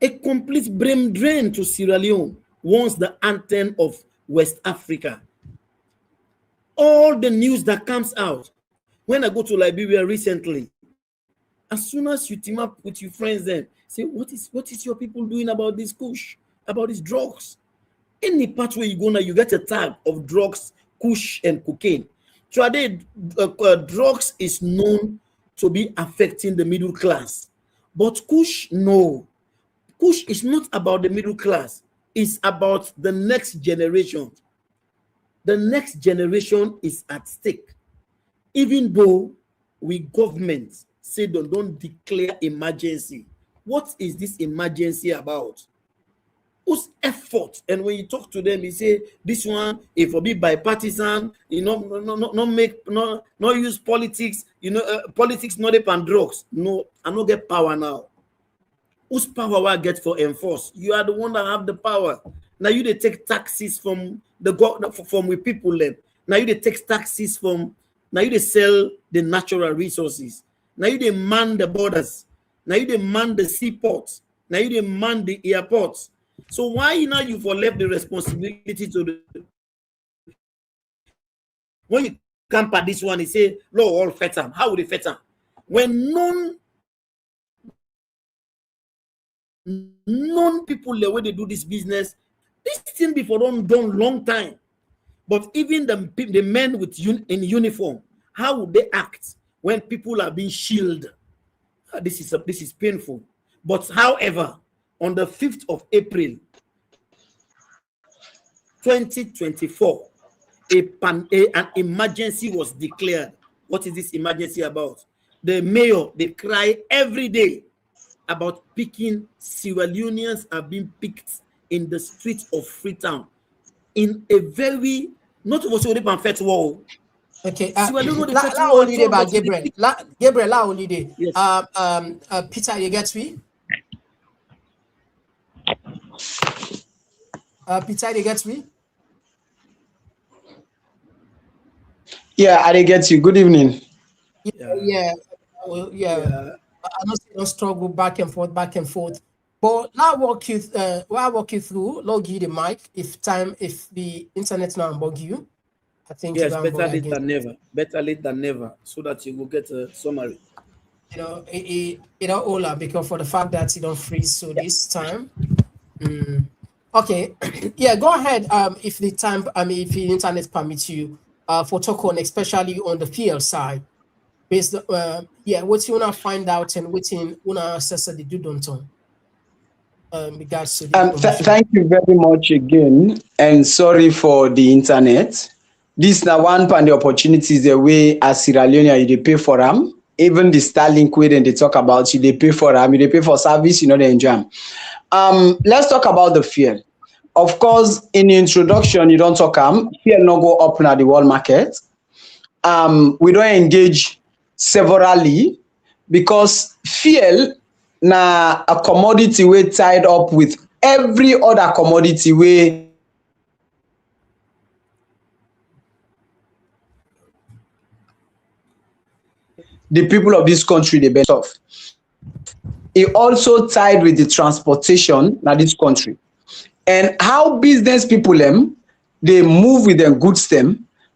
A complete brain drain to Sierra Leone once the anthem of West Africa. All the news that comes out, when I go to Liberia recently, as soon as you team up with your friends then, say, what is your people doing about this kush, about these drugs? Any part where you go now, you get a tag of drugs, kush and cocaine. Today, drugs is known to be affecting the middle class. But kush, no. Kush is not about the middle class. It's about the next generation. The next generation is at stake. Even though we government say don't declare emergency. What is this emergency about? Whose effort? And when you talk to them, you say this one, if it be bipartisan, you know, not use politics, you know, politics not upon drugs. No, I don't get power now. Whose power will I get for enforce? You are the one that have the power. Now you they take taxes from the government, from with people then. Now you they take taxes from. Now you they sell the natural resources. Now you they man the borders. Now you they man the seaports. Now you they man the airports. So why now you for left the responsibility to the when you camp at this one, you say, "Law all fet them." How would they fet them? When non people the way they do this business, this thing before done long time. But even the men with in uniform, how would they act when people are being shielded? This is painful. But however, on the 5th of April, 2024, an emergency was declared. What is this emergency about? The mayor, they cry every day about picking Sierra Leoneans are being picked in the streets of Freetown in a very not over so unfair wall. Okay, la only day by Gabriel. Gabriel, la only day. Yes. Peter, you get me? Peter, you get me? Yeah, I get you. Good evening. Yeah. I know you don't struggle back and forth. But I'll walk you through. Log you the mic if the internet now bug you. I think yes, better late than never. Better late than never, so that you will get a summary. You know, Ola, because for the fact that you don't freeze so this time. Okay, yeah, go ahead. If the time, if the internet permits you, for talk on, especially on the field side. Based, what you wanna find out and what you wanna assess the do don't regards to the thank you very much again, and sorry for the internet. This now one part the opportunities the way as Sierra Leone you pay for them. Even the Starlink way then they talk about you they pay for them, they pay for service, you know they enjoy. Let's talk about the fuel. Of course, in the introduction you don't talk fuel no go up in the world market. We don't engage severally because fuel na a commodity we tied up with every other commodity we the people of this country they best off. It also tied with the transportation in this country and how business people they move with their goods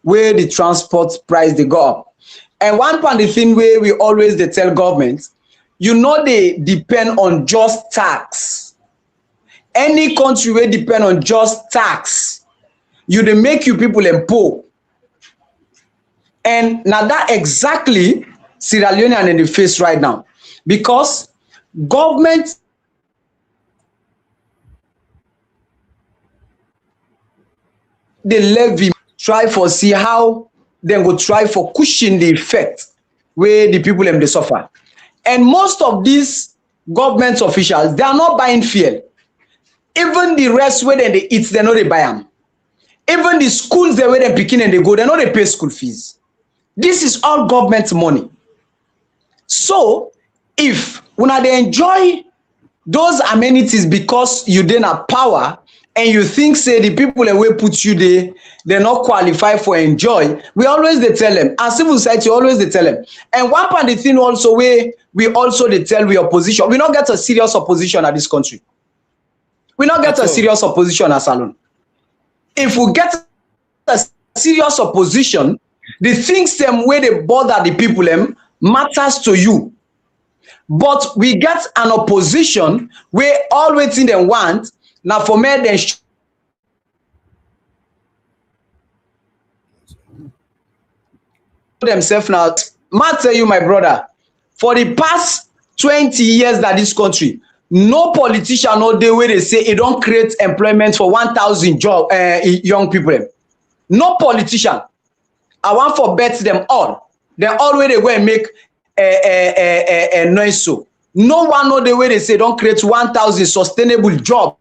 where the transport price they go up. And one part the thing where we always they tell government, you know they depend on just tax. Any country where depend on just tax, you they make you people poor. And now that exactly Sierra Leone are in the face right now because government the levy try for see how they go try for cushion the effect where the people they suffer. And most of these government officials, they are not buying fuel. Even the rest where they eat, they know they buy them. Even the schools they where they picking and they go, they know they pay school fees. This is all government money. So if when they enjoy those amenities because you didn't have power and you think say the people that will put you there, they're not qualified for enjoy, we always they tell them. As civil society, always they tell them. And one part of the thing also where we also they tell we opposition. We not get a serious opposition at this country. We not get a serious opposition as alone. If we get a serious opposition, the things them where they bother the people them matters to you. But we get an opposition where all waiting they want now for me then themselves now. I tell you, my brother, for the past 20 years that this country, no politician no day where they say it don't create employment for 1,000 job young people. No politician. I want for bet them all. They all where they go and make a noise so. No one know the way they say don't create 1,000 sustainable job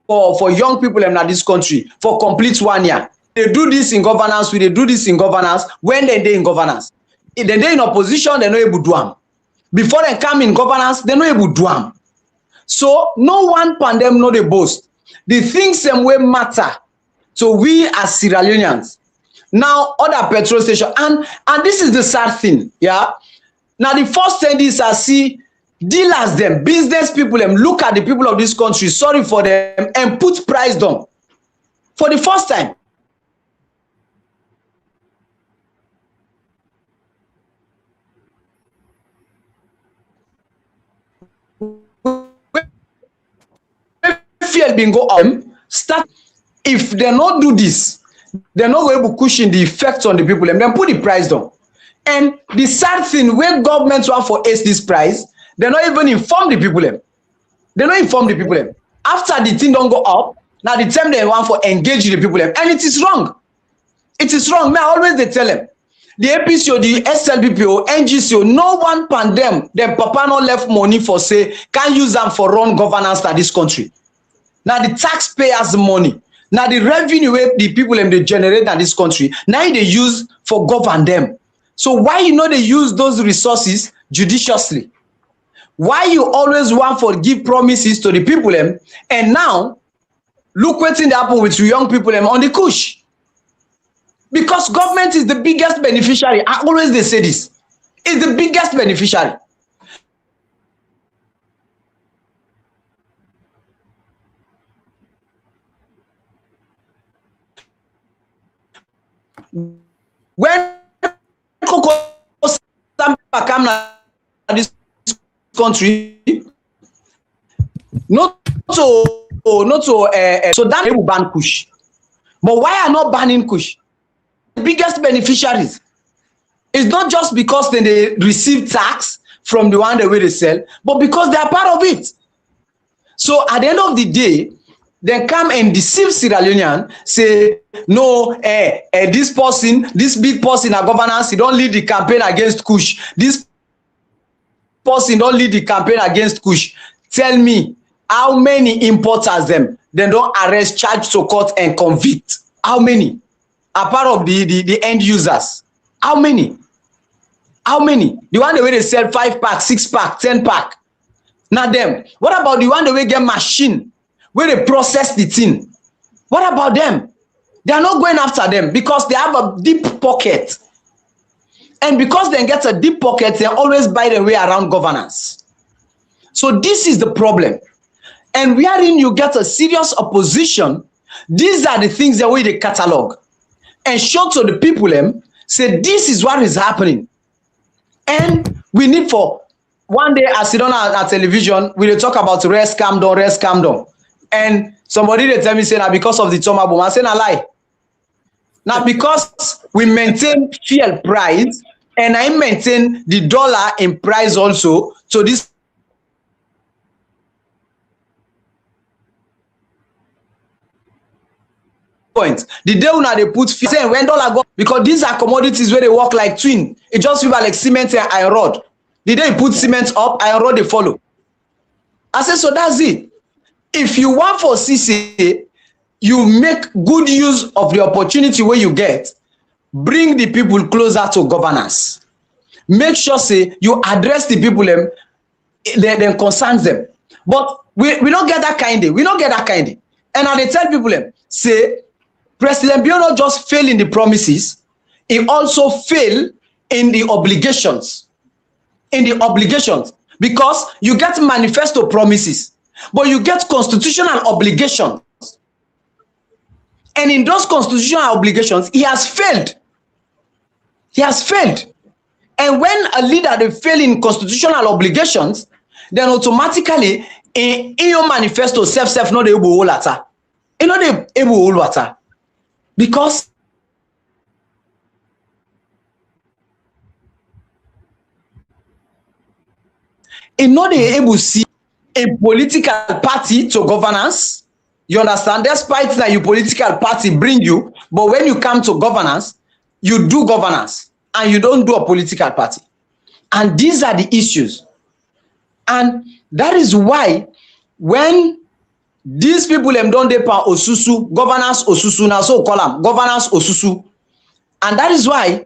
for young people in this country for complete 1 year. They do this in governance, they do this in governance when they in governance. If they in opposition, they're not able to do them. Before they come in governance, they're not able to do them. So no one pandemic no they boast. The things them way matter. So we as Sierra Leoneans, now other petrol station, and this is the sad thing, yeah. Now the first thing is I see dealers them, business people them look at the people of this country, sorry for them, and put price down for the first time. Fear being go up, start. If they not do this, they're not able to cushion the effects on the people and then put the price down. And the sad thing, when governments want for ace this price, they're not even inform the people. They don't inform the people. After the thing don't go up, now the time they want for engage the people. And it is wrong. It is wrong. Me, I always they tell them. The APCO, the SLBPO, NGCO, no one pandem, them papa not left money for say, can use them for run governance in this country. Now the taxpayers' money. Now the revenue the people they generate in this country, now they use for govern them. So why you know they use those resources judiciously? Why you always want for give promises to the people and now look what's in the happen with young people on the kush? Because government is the biggest beneficiary. I always they say this. It's the biggest beneficiary. When come to this country, not so so that they will ban Kush. But why are not banning Kush? The biggest beneficiaries. It's not just because they receive tax from the one they sell, but because they are part of it. So at the end of the day, they come and deceive Sierra Leonean, say, no, this person, this big person in governance, he don't lead the campaign against Kush. This person don't lead the campaign against Kush. Tell me, how many importers them? They don't arrest, charge to court, and convict. How many? Are part of the end users. How many? How many? The one the way they sell 5-pack, 6-pack, 10-pack. Not them. What about the one the way get machine where they process the thing? What about them? They are not going after them because they have a deep pocket. And because they get a deep pocket, they always buy their way around governance. So this is the problem. And wherein you get a serious opposition, these are the things that way they catalog and show to the people say this is what is happening. And we need for one day I sit on our television, we talk about rest, calm down. And somebody they tell me say now because of the Toma boom, I say na lie. Now because we maintain fuel price and I maintain the dollar in price also, so this point. The day when they put say when dollar go, because these are commodities where they work like twin. It just feel like cement and iron rod. The day you put cement up, iron rod they follow. I say so that's it. if you want for CCA, you make good use of the opportunity where you get, bring the people closer to governance. Make sure say you address the people them concerns them. But we don't get that kind of. We don't get that kind of. And I tell people them, say President Bio not just fail in the promises, he also fail in the obligations. In the obligations. Because you get manifesto promises, but you get constitutional obligations. And in those constitutional obligations, he has failed. He has failed. And when a leader they fail in constitutional obligations, then automatically in your manifesto self not able to hold water. You know they able to hold water. Because in not able to see a political party to governance. You understand? Despite that your political party bring you, but when you come to governance, you do governance and you don't do a political party. And these are the issues. And that is why when these people don't depend osusu, governance osusu, now so call them governance osusu. And that is why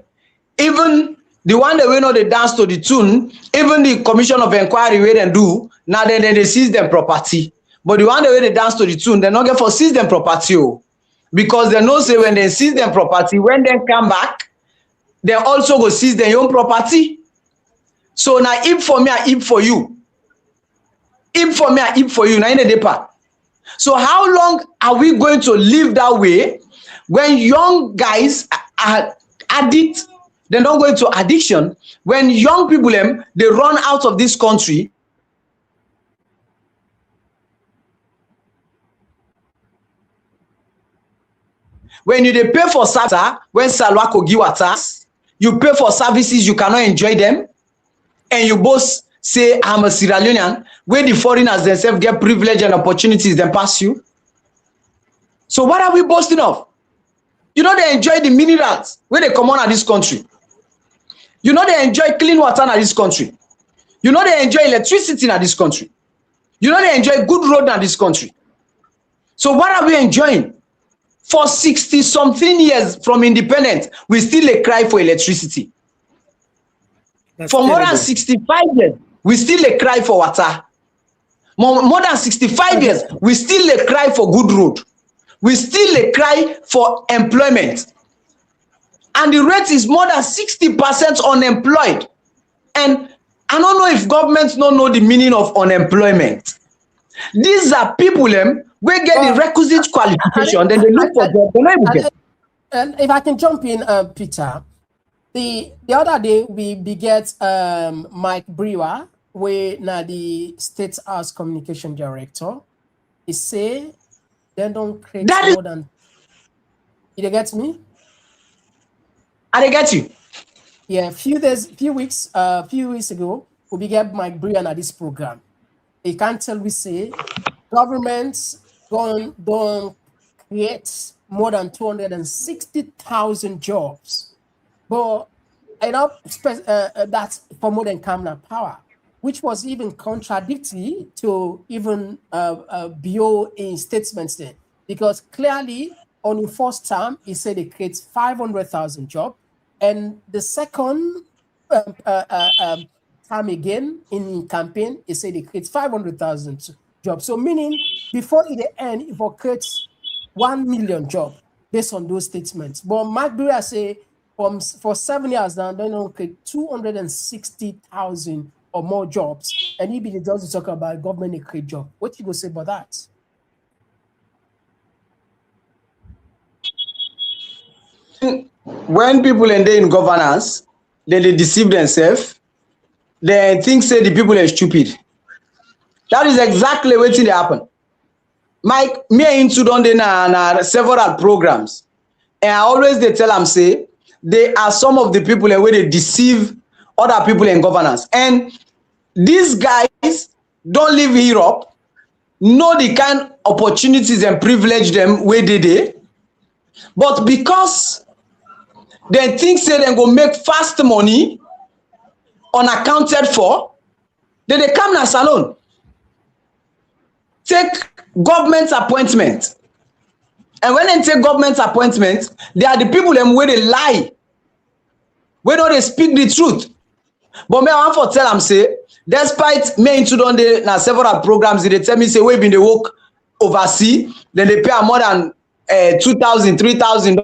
even the one that we know they dance to the tune, even the commission of inquiry where they do, now then they seize them property. But the one that they dance to the tune, they not get for seize them property. Because they know say when they seize them property, when they come back, they also go seize their own property. So now if for me, I if for you. If for me, I if for you. Now in the depart. So how long are we going to live that way when young guys are addict? They don't go into addiction. When young people they run out of this country. When you they pay for SATA, when Salwako give tax, you pay for services, you cannot enjoy them. And you both say, I'm a Sierra Leonean, where the foreigners themselves get privilege and opportunities than pass you. So what are we boasting of? You know they enjoy the minerals where they come on at this country. You know they enjoy clean water in this country. You know they enjoy electricity in this country. You know they enjoy good road in this country. So what are we enjoying? For 60-something years from independence, we still cry for electricity. That's for more terrible. than 65 years, we still cry for water. More than 65 years, we still cry for good road. We still cry for employment. And the rate is more than 60% unemployed. And I don't know if governments don't know the meaning of unemployment. These are people we get the requisite qualification, then they look for jobs. And if I can jump in, Peter, the other day we beget Mike Brewer, where now the State House Communication Director, he say they don't create That more than. You get me? I get you. Yeah, few weeks ago, we began Mike Brewer at this program. He can't tell we say governments don't create more than 260,000 jobs, but I know that's for more than Kamna power, which was even contradictory to even BO in statements there, because clearly on the first term he said it creates 500,000 jobs, and the second time again in campaign he said it creates 500,000 jobs. So meaning before it end, it will create 1 million jobs based on those statements. But Mark Brewer say for 7 years now, they don't create 260,000 or more jobs, and he be just talk about government create job. What you go say about that? When people end in governance, then they deceive themselves. They think say the people are stupid. That is exactly what they happen. Mike, me and Intu don dey na several programs, and I always they tell them say they are some of the people where they deceive other people in governance. And these guys don't live in Europe, know the kind of opportunities and privilege them where they dey, but because they think say they go make fast money unaccounted for, then they come na salon. Take government appointment. And when they say government appointment, they are the people them where they lie, where don't they speak the truth. But me I want for tell them say, despite me into done the na several programs, they tell me say we been they work overseas, then they pay more than 2,000, 3,000.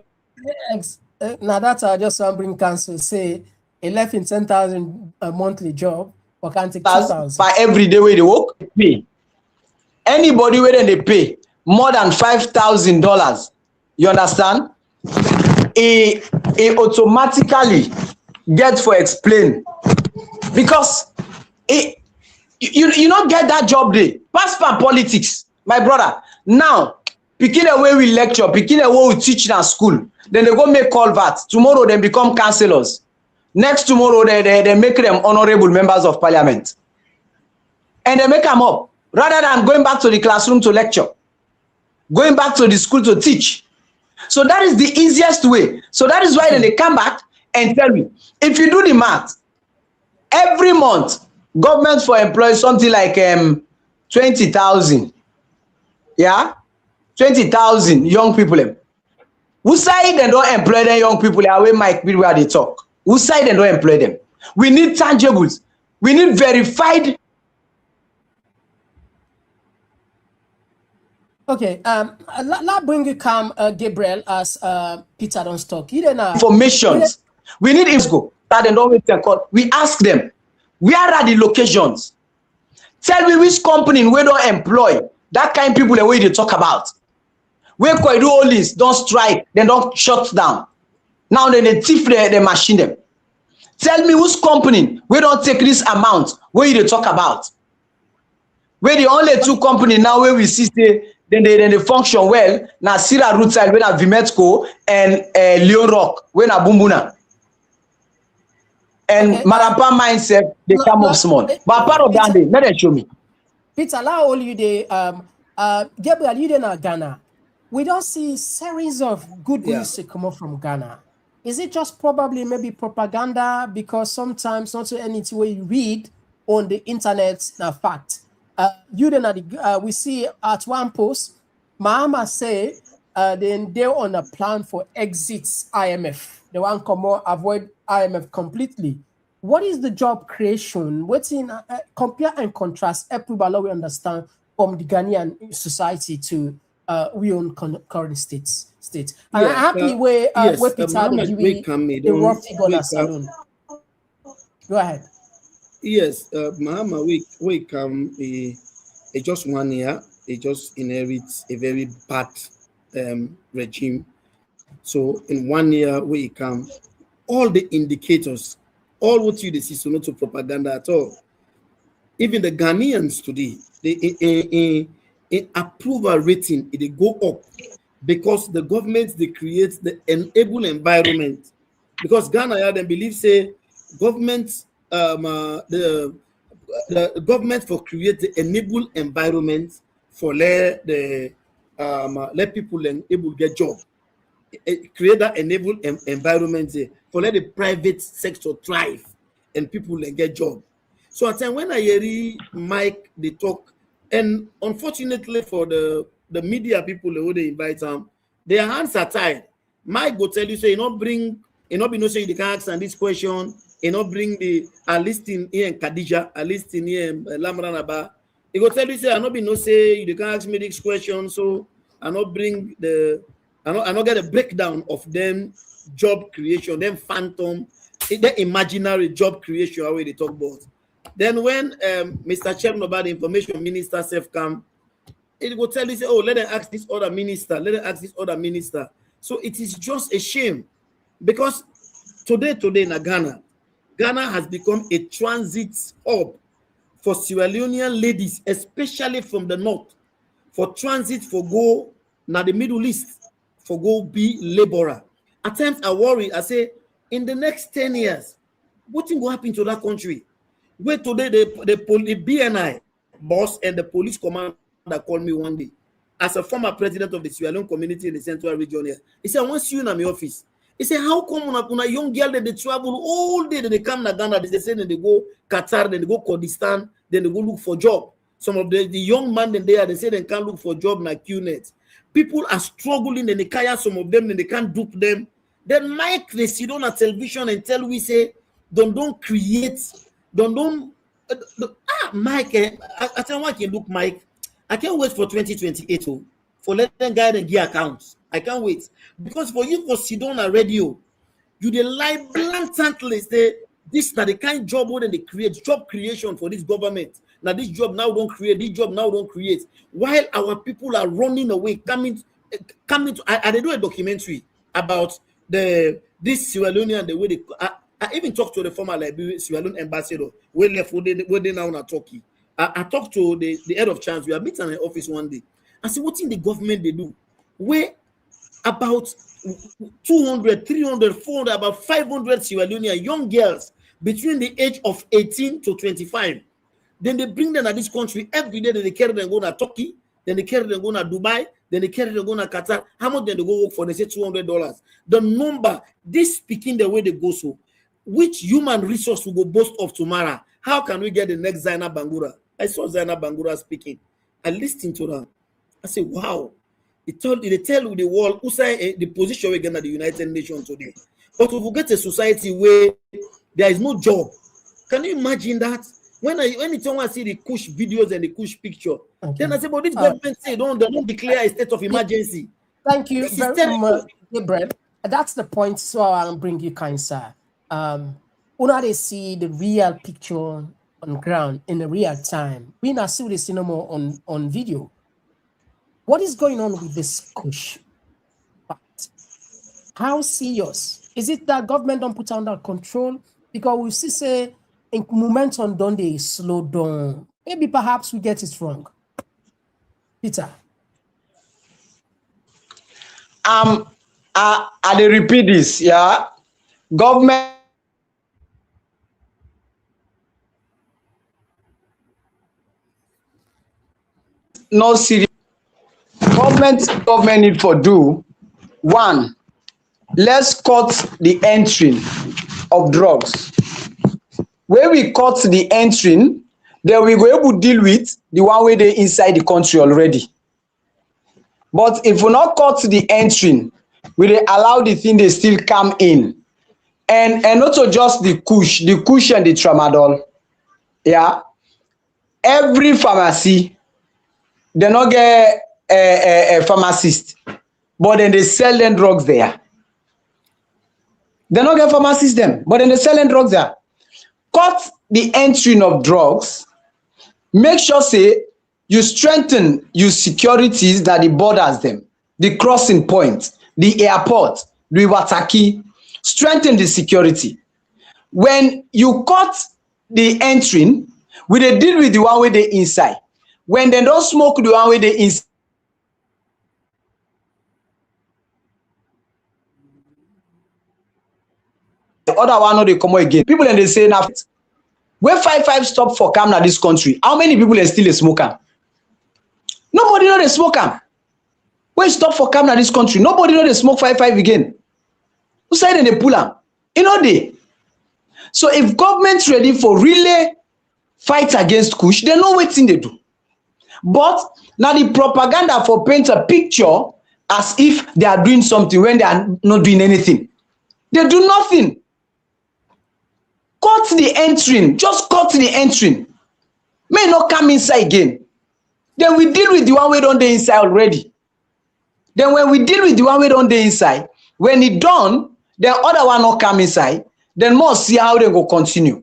Yes. Now that's just bring council say he left in 10,000 a monthly job, or can't take 2,000 by every day where they work. Pay anybody where then they pay more than $5,000. You understand? It automatically get for explain because you not get that job day. Pass for politics, my brother. Now, picking away we lecture, picking away we teach in our school. Then they go make culvert. Tomorrow they become councillors. Next tomorrow they make them honorable members of parliament. And they make them up. Rather than going back to the classroom to lecture. Going back to the school to teach. So that is the easiest way. So that is why then they come back and tell me, if you do the math, every month, government for employ something like 20,000. Yeah? 20,000 young people. Who side they don't employ them young people away Mike where they talk? Who side they don't employ them? We need tangibles. We need verified. Okay, let bring you come Gabriel as Peter don't talk. You don't know Informations. We need info that they don't wait and call. We ask them, where are the locations? Tell me which company we don't employ that kind of people the way they talk about. Where could do all this, don't strike, then don't shut down. Now then they thief the machine them. Tell me which company we don't take this amount where they talk about. Where the only two company now where we see say then they function well. Now Sierra Rootside, when na Vimetco and Leon Rock, when na Bumbuna. And okay. Marapa mindset, they come up small. But part of that, let them show me. Peter, allow all you day. Gabriel, you in Ghana. We don't see series of good news come up from Ghana. Is it just probably maybe propaganda? Because sometimes not anything where you read on the internet, fact. We see at one post, Mahama say then they're on a plan for exits IMF. They want to avoid IMF completely. What is the job creation? What's in compare and contrast? Everybody we understand from the Ghanaian society to we own current states. And I'm happy where Peter the rough figure salon. Go ahead. Yes, Mahama, we come a just 1 year, he just inherits a very bad regime. So in 1 year, we come, all the indicators, all what you see, so not to propaganda at all. Even the Ghanaians today, they approval rating, they go up because the government they create the enable environment. Because Ghana they believe say government the government for create the enable environment for let people able get job. Create that enable environment for let the private sector thrive and people get job. So at time when I hear Mike they talk, and unfortunately for the media people who they invite them, their hands are tied. Mike go tell you say you not bring be no say you can ask and this question. You know, bring the a list in here in Khadija, a list in here in Lamranaba. He go tell you say I not be no say you can ask me this question, so I not bring I not get a breakdown of them job creation, them phantom, the imaginary job creation how they talk about. Then when Mr. Chairman about the information minister self come, it will tell you say, oh, let them ask this other minister, let them ask this other minister. So it is just a shame because today in Ghana has become a transit hub for Sierra Leonean ladies, especially from the north, for transit for go now the Middle East, for go be laborer. At times I worry, I say, in the next 10 years, what will happen to that country? Where today the BNI boss and the police commander called me one day as a former president of the Sierra Leone community in the central region here. He said, I want you in my office. He said, how come on a young girl that they travel all day, they come to Ghana, they say they go Qatar, then they go Kurdistan, then they go look for job. Some of the young men in there, they say they can't look for job like QNet. People are struggling and they hire some of them and they can't dupe them. Then Mike, they sit on a television and tell we say, don't create, Mike, I tell you what I can look, Mike. I can't wait for 2028 for let them guide and gear accounts. I can't wait. Because for you for sit on a radio, you they lie blatantly say this is the kind of job where they create job creation for this government. Now this job now don't create, this job now don't create. While our people are running away, coming to I do a documentary about this Sierra Leone and the way I even talked to the former Sierra Leone ambassador where they now in Turkey. I talked to the head of chance. We are meeting in the office one day. I said, what in the government they do? Where about 200, 300, 400, about 500 Sierra Leonean young girls between the age of 18 to 25. Then they bring them to this country every day. Then they carry them go to Turkey. Then they carry them go to Dubai. Then they carry them go to Qatar. How much then they go work for? They say $200. The number, this speaking the way they go so. Which human resource will go boast of tomorrow? How can we get the next Zainab Bangura? I saw Zainab Bangura speaking. I listened to her. I said, wow. They tell the world who say the position we get at the United Nations today. But if we get a society where there is no job, can you imagine that? When I see the Kush videos and the Kush picture, then I say, but this government say they don't declare a state of emergency. Thank you very much, Gabriel. That's the point. So I'll bring you, kind sir. Una they see the real picture on ground in the real time. We not see the cinema on video. What is going on with this Kush? How serious is it that government don't put under control? Because we see say in momentum don't they slow down. Maybe perhaps we get it wrong. Peter. I repeat this, yeah. Government no serious. Government need for do one. Let's cut the entry of drugs. When we cut the entry, then we go able to deal with the one way they inside the country already. But if we not cut the entry, we they allow the thing they still come in, and not just the kush and the tramadol. Yeah, every pharmacy they not get a pharmacist, but then they sell them drugs there. They not get pharmacists them, but then they sell them drugs there. Cut the entry of drugs. Make sure say you strengthen your securities that the borders them, the crossing points, the airport, the Wataki. Strengthen the security. When you cut the entry, we they deal with the one way they inside. When they don't smoke the one way they inside. The other one no they come again. People and they say now when 5-5 stop for camera this country, how many people are still a smoker? Nobody know they smoke am. When stop for camera this country, nobody know they smoke 5-5 again. Who said they pull am? You know they. So if government's ready for really fight against Kush, they know what thing they do. But now the propaganda for paint a picture as if they are doing something when they are not doing anything. They do nothing. Cut the entry. Just cut the entry. May not come inside again. Then we deal with the one way on the inside already. Then when we deal with the one way on the inside, when it done, then other one not come inside, then more see how they go continue.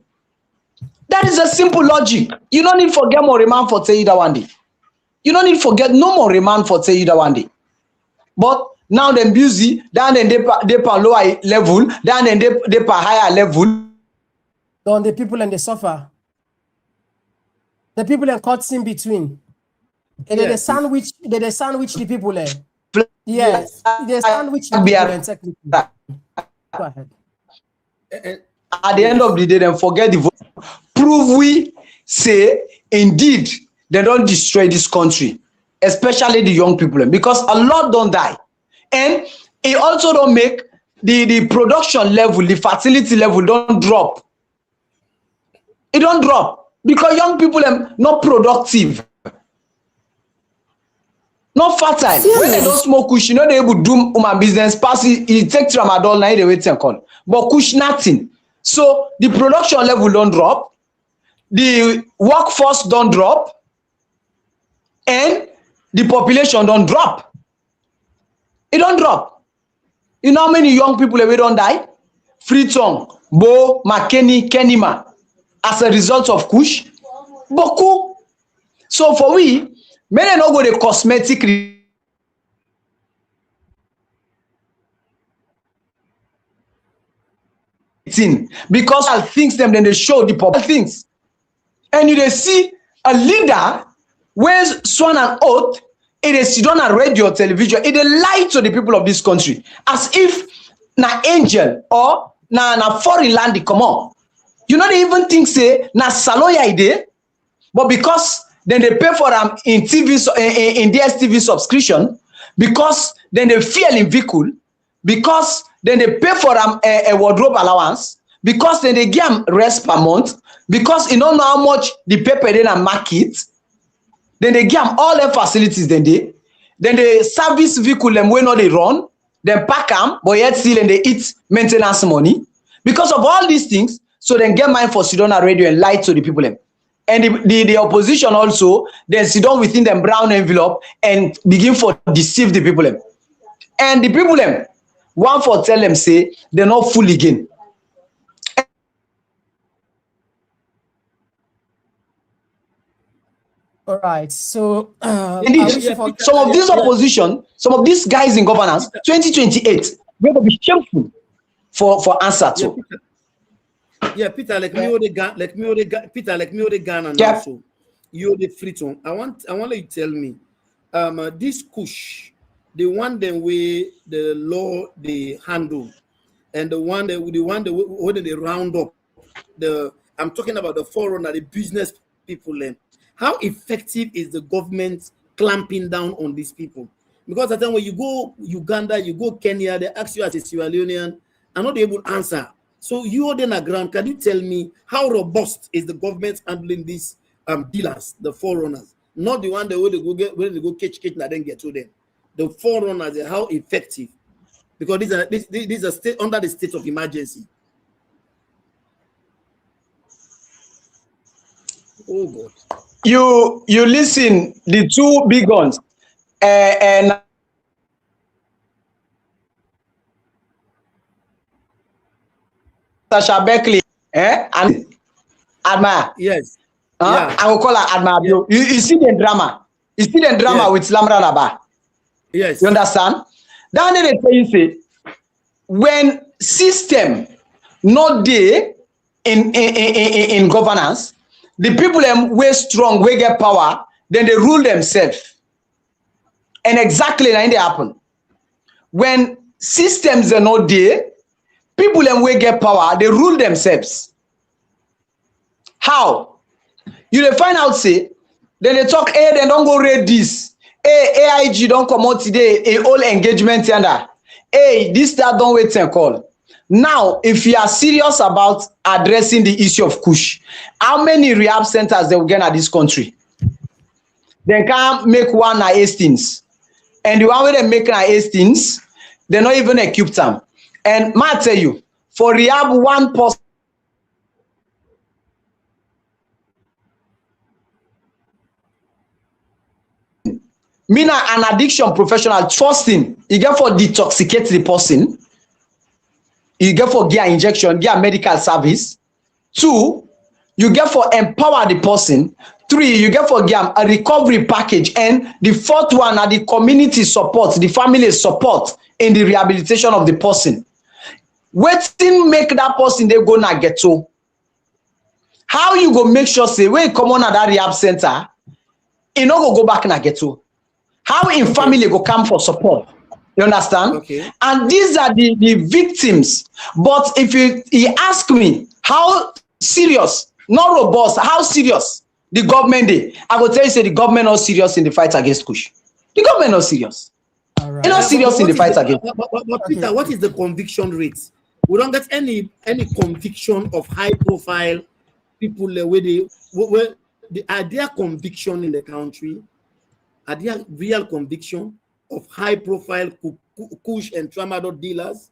That is a simple logic. You don't need forget more remand for say either one day. You don't need forget no more remand for say either one day. But now them busy, then they per lower level, then they per higher level. Don't the people and they suffer. The people are caught in between. And they sandwich the people there. Yes, they sandwich the people and technically. Go ahead. At the end of the day, then forget the vote. Prove we say indeed they don't destroy this country, especially the young people, because a lot don't die. And it also don't make the production level, the fertility level don't drop. It don't drop because young people are not productive. Not fertile. When they don't smoke kush, you know they able to do human business pass it take tramadol now they wait and call. But kush nothing. So the production level don't drop, the workforce don't drop, and the population don't drop. It don't drop. You know how many young people we don't die? Freeton, Bo, McKinney, Kenima, as a result of kush. Boku. So for we, many not go the cosmetic thing because I think them then they show the popular things. And you they see a leader wears sworn an oath, it is sit on a radio television, it lie to the people of this country as if na angel or na foreign land they come on. You know they even think say na saloya ide, but because then they pay for them in TV in DSTV subscription, because then they fuel in vehicle, because then they pay for them a wardrobe allowance, because then they give them rest per month, because you don't know how much the paper then and market, then they give them all their facilities then they service vehicle them when not they run, then pack them, but yet still and they eat maintenance money. Because of all these things, so then get mine for Sidona Radio and lie to the people them. And the opposition also then sit down within them brown envelope and begin for deceive the people them. And the people them, one for tell them say they're not full again. All right. So some of this opposition, some of these guys in governance, 2028, we're gonna be shameful for answer to. Yeah, Peter, like me or the Peter, like me or the Ghana and Yeah. also you the Freeton. I want you to tell me, this kush, the one then way the law they handle, and the one that when they round up, I'm talking about the forerunner, the business people. Then, how effective is the government clamping down on these people? Because at the time when you go Uganda, you go Kenya, they ask you as a Sierra Leonean, I'm not able to answer. So you are then a ground. Can you tell me how robust is the government handling these dealers, the forerunners? Not the one that when they go catch and then get to them. The forerunners, how effective? Because these are state under the state of emergency. Oh God. You listen, the two big ones, and Sasha Beckley, and Adma. Yes. Yeah. I will call her Adma. Yeah. You see the drama. You see the drama with Lamra Naba. Yes. You understand? Then they tell you say, when system not there in governance, the people them way strong, way get power, then they rule themselves. And exactly like that happen. When systems are not there, people them way get power, they rule themselves. How? You dey find out say, then they talk, hey, they don't go read this. Hey, AIG don't come out today, a whole engagement yonder. Hey, this that don't wait and call. Now, if you are serious about addressing the issue of kush, how many rehab centers they will get at this country? They can't make one at Hastings. And the one where they make at Hastings, they're not even equipped them. And I tell you, for rehab one person, mean an addiction professional trusting, you get for detoxicate the person, you get for gear injection, gear medical service. 2, you get for empower the person. 3, you get for gear a recovery package. And the 4th one are the community support, the family support in the rehabilitation of the person. Waiting make that person they go na ghetto. How you go make sure say when you come on at that rehab center, you no go back na ghetto? How in family go come for support? You understand? Okay. And these are the victims. But if you ask me how serious, not robust, how serious the government is, I will tell you say the government not serious in the fight against kush. The government not serious. all right. They're not serious in the fight against. But Peter, what is the conviction rate? We don't get any conviction of high profile people where are their conviction in the country? Are there real conviction of high-profile kush and tramadol dealers?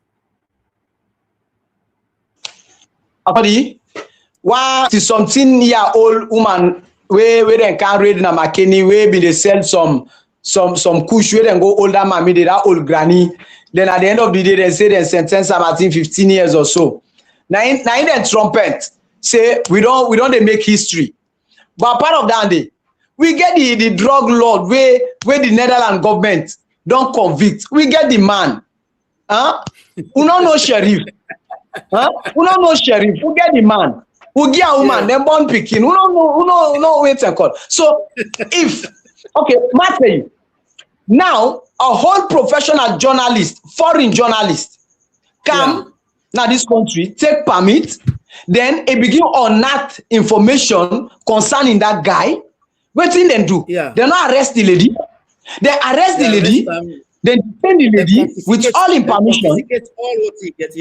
Why is 17-year-old woman where they can read na McKinney, where be they sell some kush where they go older mommy, they that old granny. Then at the end of the day, they say they sentence her 15 years or so. Now in the trumpet say we don't they make history. But part of that day, we get the drug lord where the Netherlands government don't convict. We get the man. We don't know sheriff. We don't know sheriff. We get the man. We get a woman. Then born picking. We don't know wait and call. So if Matthew, now a whole professional journalist, foreign journalist, come now this country, take permit, then it begin unearth information concerning that guy. What thing they do? They not arrest the lady. They arrest the lady. They detain the lady with all in permission. All what he gets,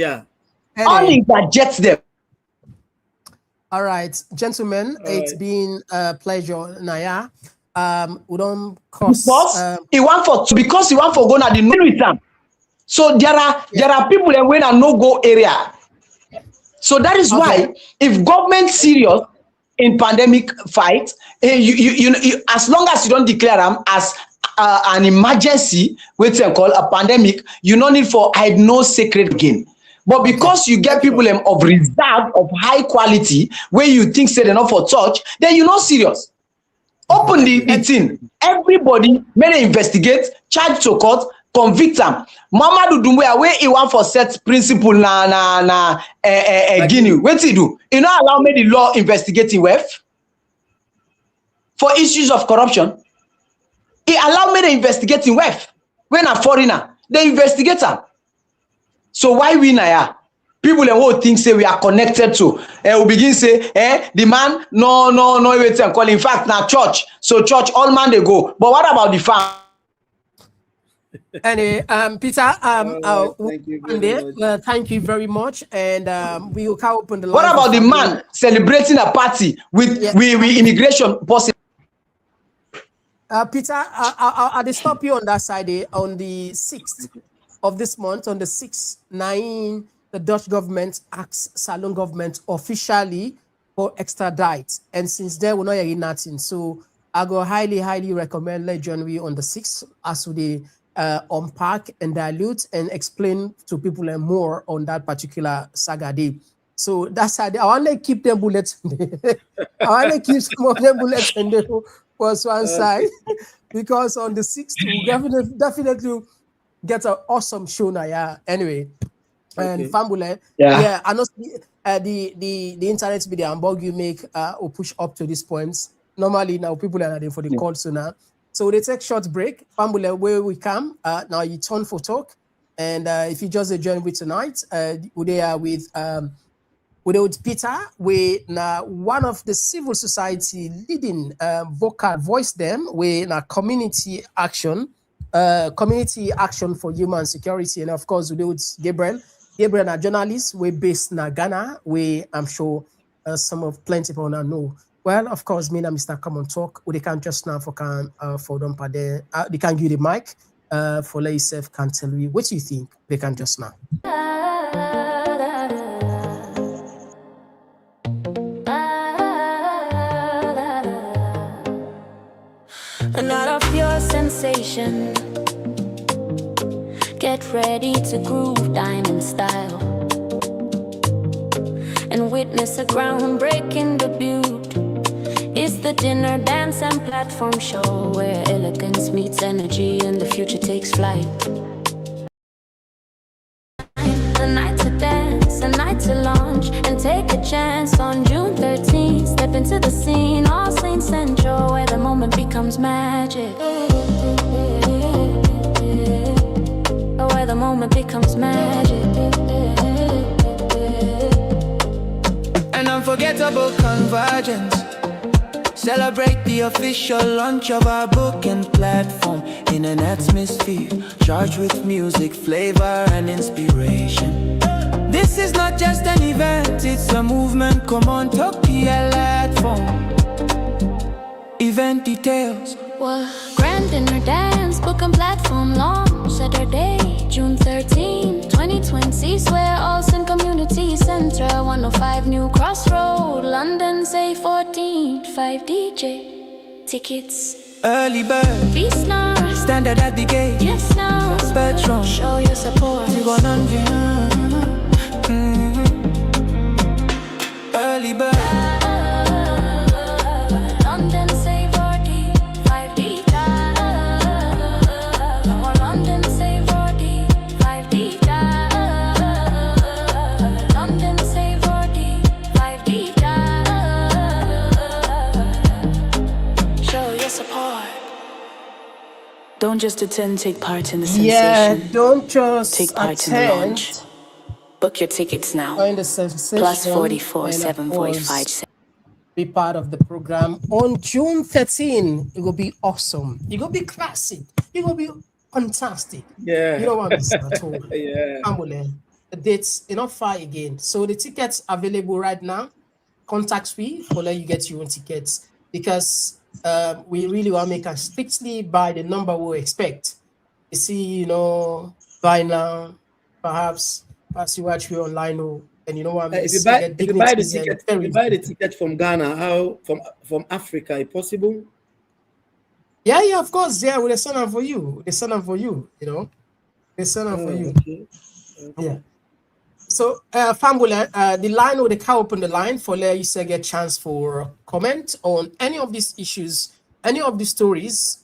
all in gadgets them. All right, gentlemen, it's been a pleasure, Naya. We don't cost because he want for go na the military. So there are people that when a no-go area. So that is why if government serious in pandemic fight, you as long as you don't declare them as an emergency, which they call a pandemic, you don't need for hide no sacred gain. But because you get people of reserve of high quality where you think say they're not for touch, then you're not serious. Open the thing. Everybody may they investigate, charge to court, convict them. Mamadou Doumbouya where he want for set principle na Guinea. What he do? You not allow me the law investigating WEF for issues of corruption. He allow me the investigating WEF when a foreigner they investigate them. So why we Naya? People who think say we are connected to we begin say the man no wait and call. In fact now church. So church all man they go. But what about the farm? Anyway, Peter, thank you very much, and we will come open the line. What about the man celebrating a party with immigration possible? Peter, I'll stop you on that side. On the 6th of this month, on the 6th, 9, the Dutch government asks Salon government officially for extradite, and since then we're not hearing nothing. So I go highly recommend let join me on the 6th as we unpack and dilute and explain to people more on that particular saga day. So that's how I want to keep them bullets. I want to keep some of them bullets and they was one side because on the 6th we definitely get an awesome show now. Yeah. Anyway, and Fambule, I know the internet be the ambog you make or push up to these points. Normally now people are ready for the call so now. So they take short break. Fambule, where we come now, you turn for talk, and if you just join with tonight, we are with Peter, we now one of the civil society leading vocal voice them we na community action for human security, and of course we with Gabriel, a journalist we based in Ghana, we I'm sure some of plenty people know. Well, of course, me and Mr. Komon Tok, they can just now for them there. They can give the mic for let yourself can tell you what you think. They can just now. And out of your sensation, get ready to groove diamond style and witness a groundbreaking debut. It's the dinner, dance, and platform show where elegance meets energy and the future takes flight. A night to dance, a night to launch, and take a chance on June 13th. Step into the scene, All Saints Central, where the moment becomes magic. Where the moment becomes magic. An unforgettable convergence. Celebrate the official launch of our book and platform in an atmosphere charged with music, flavor, and inspiration. This is not just an event, it's a movement. Komon Tok Platform. Event details. What? Unexplained dinner dance, booking platform launch Saturday, June 13, 2020. Swear all sin community centre 105 New Crossroad, London, say 14, 5 DJ. Tickets. Early bird, Feast now. standard at the gate. Yes now. Spectrum, Show your support. you gonna early bird. London, say 40, 5 DJ. London, say 40, 5 DJ. London, say 40, 5 DJ. Show your support. Don't just attend, take part in the Yeah, sensation. don't just Take part in the attend. launch. Book your tickets now. Join the sensation. Plus 44 and of 745. course, be part of the program on June 13. It will be awesome. It will be classic. It will be fantastic. Yeah. You don't want to miss it at all. Yeah. Ambulance. The dates are not far again. So the tickets available right now. Contact me for let you get your own tickets because we really want to make us strictly by the number we expect. You see, by now, perhaps as you watch me online, and you know what I mean. If you buy the ticket from Ghana, how from Africa, is possible? Yeah, of course. Yeah, we'll send them for you. They send them for you. They send them for you. Okay. Yeah. So, Fambula, the line or the car open the line for let you say get chance for comment on any of these issues, any of the stories.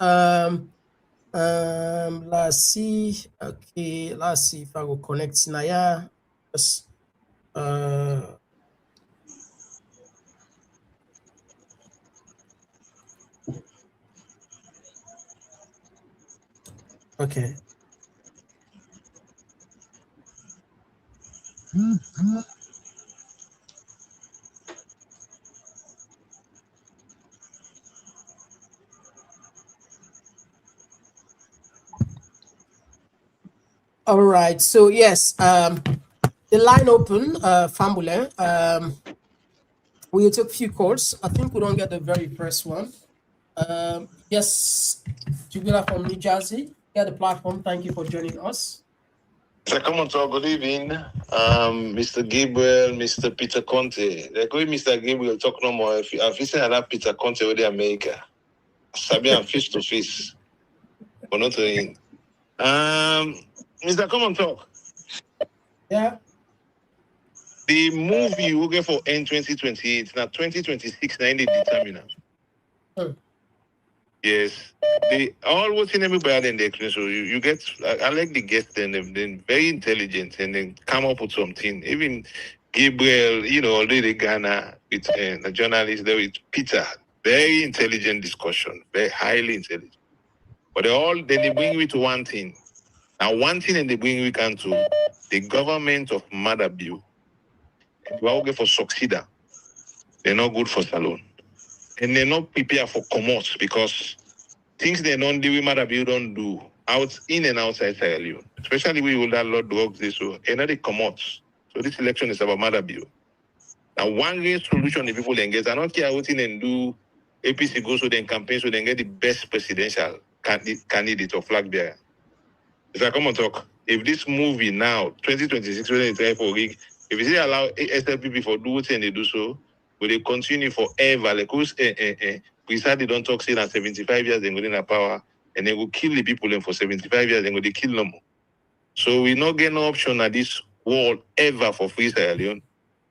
Let's see. Okay, let's see if I will connect Naya. Yes. Okay. All right. So yes, the line open, Fambule. We took a few calls. I think we don't get the very first one. Yes, Jubilee from New Jersey. Yeah, the platform. Thank you for joining us. Mr. Komon Tok, good evening. Mr. Gabriel, Mr. Peter Conte. Like we Mr. Gabriel talk no more. I've listened to that Peter Conte with the America. Sabian face to face. But not to Mr. Komon Tok. Yeah. The movie you get for end 2028, now 2026, now they determine. Yes. They all what's in everybody in the experience. So you get I like the guests and they're very intelligent and then come up with something. Even Gabriel, already Ghana with a journalist there with Peter. Very intelligent discussion, very highly intelligent. But they bring me to one thing. Now one thing and they bring me to the government of Madabiu. They are okay for succeeder. They're not good for salon. And they're not prepared for commerce because things they don't do, Madabiu don't do out in and outside Sierra Leone. Especially we will have a lot of drugs this so another commerce. So this election is about Madabiu. Now one real solution the people engage. I don't care what they do. APC goes so then campaign so they get the best presidential candidate or flag bearer. If I come and talk, if this movie now 2026 when they try for rig, if you say allow SLPP for do what and they do so, will they continue forever? Like who's we said they don't talk say that 75 years they're going to power and they will kill the people and for 75 years they're going to kill them. So we not get no option at this world ever for free Sierra Leone.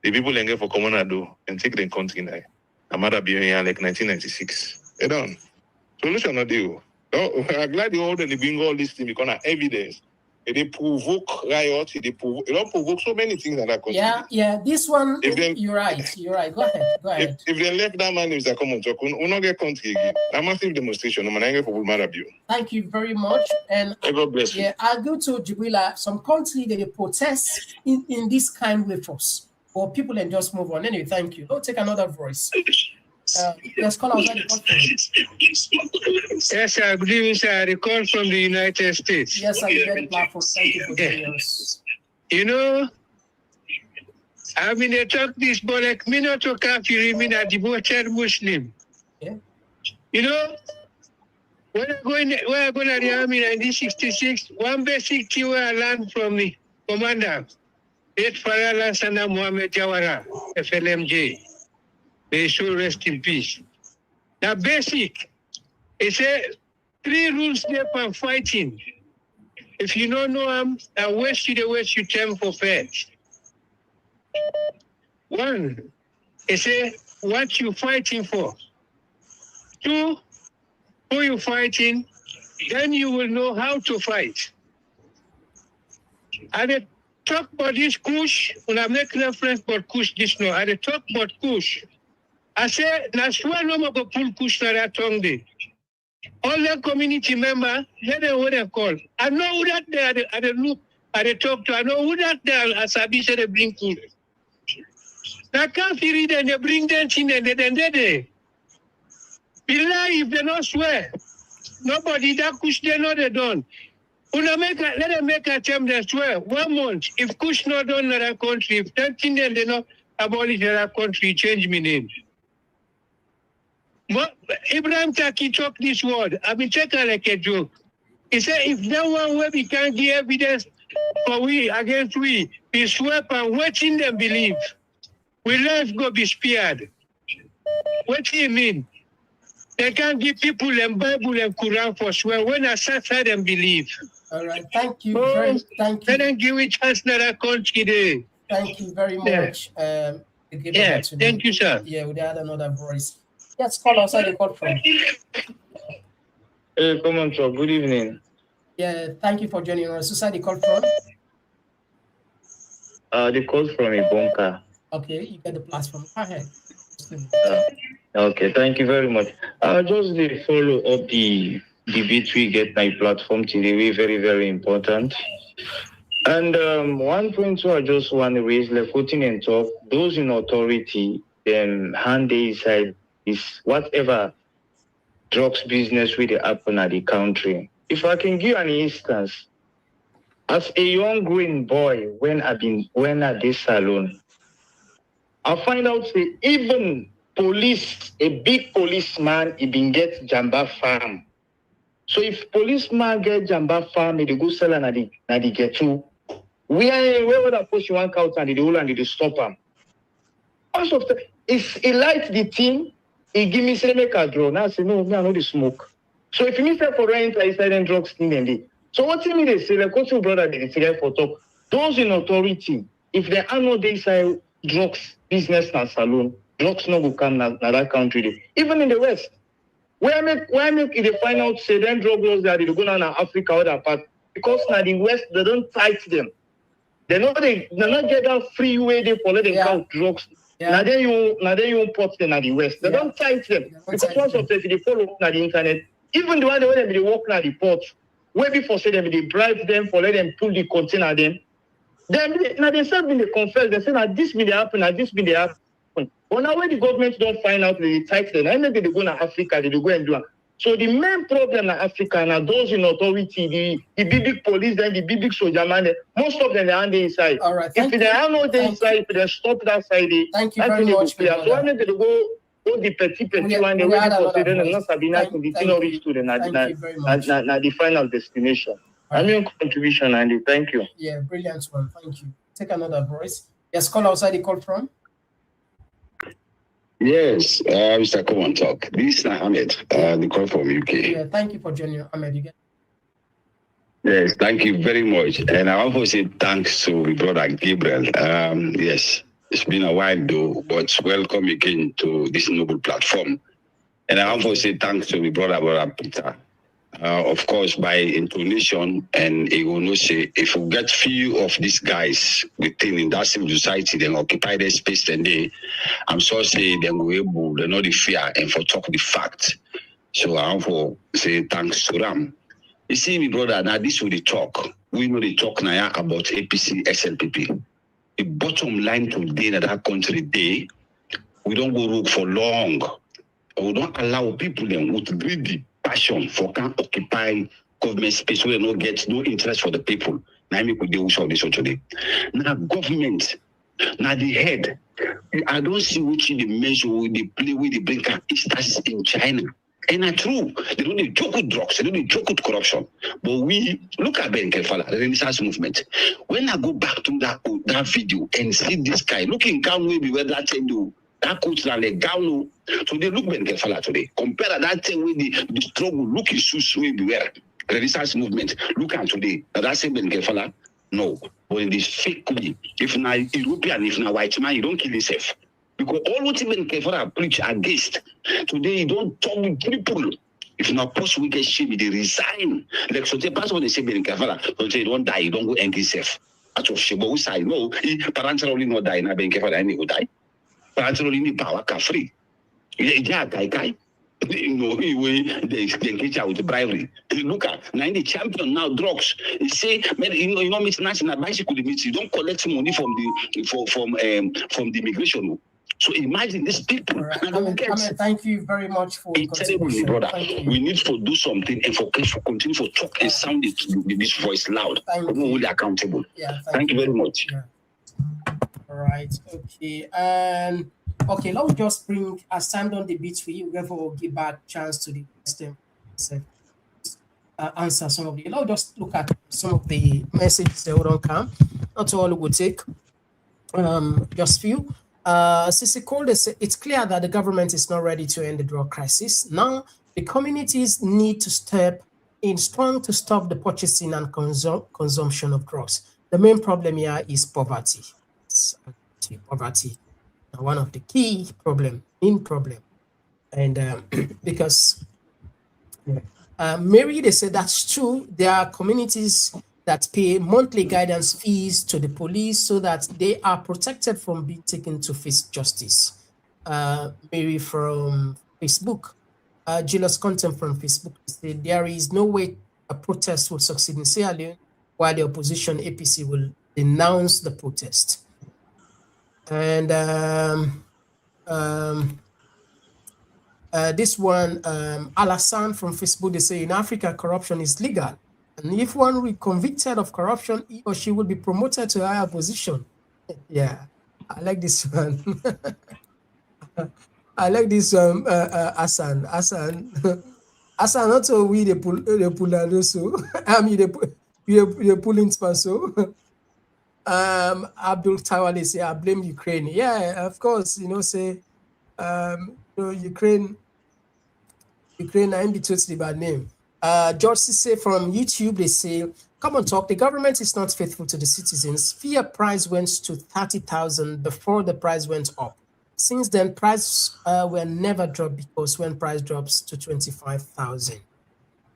The people they get for common do and take them country now. Amada be here like 1996. They don't. Solution not deal. I'm glad you all they bring all this thing because of evidence. They provoke riots. They don't provoke so many things that are considered. Yeah. This one, you're right. Go ahead. If they left that man, Mr. Komon Tok, we'll not get country again. A massive demonstration. Thank you very much. And God bless you. Yeah, I go to Jubilee. Some country they protest in this kind way first, or people and just move on. Anyway, thank you. Go take another voice. Let's call outside the country. Yes, sir. Good evening, sir. I call from the United States. Yes, sir. You get the platform. Thank you for joining us. I've been a talk this, but like me not to kafir, me a devoted Muslim. Yeah. When I go in the army in 1966, one basic thing I learned from the commander, late Farala Sana Mohammed Jawara, FLMJ. May so rest in peace. The basic, it says 3 rules there for fighting. If you don't know them, I waste you time for feds. 1, it says what you fighting for. 2, who you fighting, then you will know how to fight. I dey talk about this Kush, when I make reference about Kush this now, I dey talk about Kush. I say, na swear no more go pull Kush na that tongue day. All the community members, let them what they call. I know who that they are, they look, they talk to, I know who that they are, as I be say they bring Kush. Now can't you read and they bring them in and they. Billah, if they not swear, nobody that Kush they know they done. Let them make a attempt they swear. 1 month, if Kush not done in that country, if that thing then they not abolish that country, change me name. But Ibrahim Taki talk this word. I've been taking like a joke. He said, if that one way we can't give evidence for we against we swear and watching them believe, we life go be spared. What do you mean? They can't give people and Bible and Quran for swear when I sat and believe. All right, thank you. Thank you. They don't give it chance in that country there. Thank you very much. Thank you, sir. Yeah, we had another voice. Yes, call outside the call from. Hey, Komon Tok, good evening. Yeah, thank you for joining us. Who's the call from? The call from a bunker. Okay, you get the platform. Go ahead. Okay, thank you very much. Just the follow up the debate we get my platform today, very, very important. And one point I just want to raise, like quoting and talk, those in authority, then hand they side is whatever drugs business with the happen at the country. If I can give an instance, as a young green boy, when at this salon, I find out say even police, a big policeman, he been get Jamba farm. So if policeman get Jamba farm, they go sell and they get to. Where would I push one count and the whole and they stop him? Also, if he light the thing, he give me say make a draw. Now I say no, I know the smoke. So if you need for rent, I said then drugs thing and they. So what you mean they say like what's your brother they say for talk? Those in authority, if they are no they say drugs business and saloon, drugs no go come na that country there. Even in the West. Why make if they find out say then drug laws that they go down in Africa or that part because now the West they don't fight them. They not get that free way they for let them count drugs. Now then you import them at the West. They don't fight them. Because once of them they follow on the internet, even the one they walk at the port, where before say them they bribe them for let them pull the container them. Then now they start being they confess, they say now this be they happen, now this be they happen. But now when the government don't find out they tight them, I maybe they go to Africa, they go and do it. So the main problem in Africa are those in authority, the big police, then the big soldier man, most of them are on the inside. All right. If they are not the inside, if they stop that side, thank you very much. So I mean they go the petty one, they will for them and not Sabina to the theory student at the final destination. I mean contribution, Andy. Thank you. Yeah, brilliant one. Thank you. Take another voice. Yes, call outside the call from. Yes, Mr. Komon Tok. This is Ahmed, the call from UK. Yeah, thank you for joining, Ahmed. Yes, thank you very much. And I want to say thanks to my brother Gabriel. Yes, it's been a while though, but welcome again to this noble platform. And I want to say thanks to my brother Peter. Of course, by intonation, and he will not say if we get few of these guys within in that civil society, then occupy their space, then I'm sorry, say they will able, they know the fear and for talk the fact. So I want to say thanks to them. You see, my brother, now this will the talk. We know the talk now about APC, SLPP. The bottom line today in that country, we don't go rogue for long. We don't allow people them with greedy passion for can occupy government space where they don't get no interest for the people. Now I could deal with this today. Now government, now the head. I don't see which the measure with the play with the blinker is in China. And it's true, they don't need joke with drugs, they don't need joke with corruption. But we look at Ben Kefala, the Renaissance movement. When I go back to that video and see this guy looking down maybe where that thing do, that coach like down. So they look Ben Kefala today. Compare that thing with the struggle, look his shoes way beware. Renaissance movement. Look at today. That same Ben Kefala. No. But in this fake way, if not European, if not white man, you don't kill yourself. Because all what even Kefala preach against today, you don't talk with people. If not possible, we get shame, they resign. Like so, the person when they say Ben Kefala, so say you don't die, you don't go end yourself. That's of shame. But we say no, parents only not die, now Ben Kefala, any go die. Parents only need power, can free. Yeah, guy. You know, they engage out with bribery. Look at now the champion now drugs. They say, you know, Mr. National bicycle limits. You don't collect money from the immigration. So imagine these people. Right. Thank you very much for your contribution, brother. We need to do something and for continue to talk and sound this voice loud. We're really accountable. Yeah. Thank you very much. Yeah. All right. Okay. Okay, let's just bring, as time on the beat for you, therefore give back chance to the question, answer some of the, let's just look at some of the messages that don't come. Not all we will take, just few. Sissy Cole, it's clear that the government is not ready to end the drug crisis. Now, the communities need to step in strong to stop the purchasing and consumption of drugs. The main problem here is poverty. Poverty. One of the key problem, and because Mary, they said that's true. There are communities that pay monthly guidance fees to the police so that they are protected from being taken to face justice. Mary from Facebook, Julius Content from Facebook said there is no way a protest will succeed in Sierra Leone while the opposition APC will denounce the protest. And this one, Alassane from Facebook, they say in Africa, corruption is legal. And if one will be convicted of corruption, he or she will be promoted to a higher position. Yeah, I like this one. I like this Hassan. Hassan, not so we the pull so. I mean, the pulling so. Abdul Tawali say, I blame Ukraine. Yeah, of course, say, Ukraine, I'm between the bad name. George say from YouTube, they say, Komon Tok, the government is not faithful to the citizens. Fear price went to 30,000 before the price went up. Since then, price will never drop because when price drops to 25,000.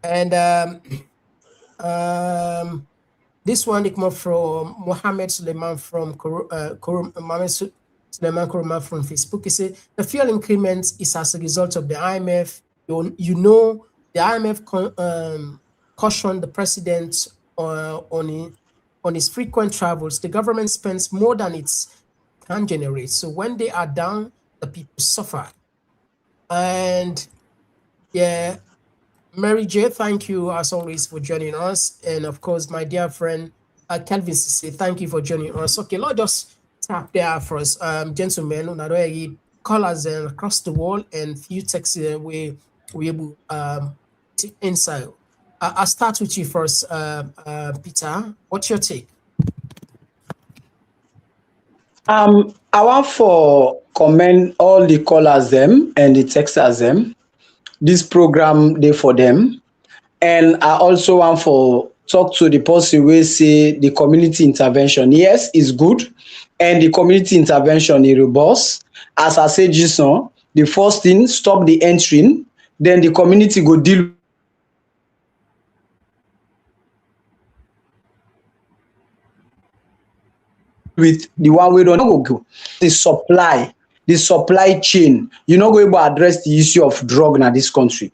And this one it come from Mohammed Suleiman from Suleiman Kuruma from Facebook. He said the fuel increment is as a result of the IMF. You know, the IMF cautioned the president on his frequent travels. The government spends more than it can generate. So when they are down, the people suffer. And yeah. Mary J, thank you as always for joining us. And of course, my dear friend, Kelvin say thank you for joining us. Okay, let's just tap there for us. Gentlemen, callers across the world and few texts we able to inside. I'll start with you first, Peter. What's your take? I want for commend all the callers them and the texters them. This program day for them, and I also want for talk to the person who say the community intervention. Yes, is good, and the community intervention is robust. As I said, Jason, the first thing stop the entering, then the community go deal with the one we don't go. The supply chain, you're not going to address the issue of drug in this country.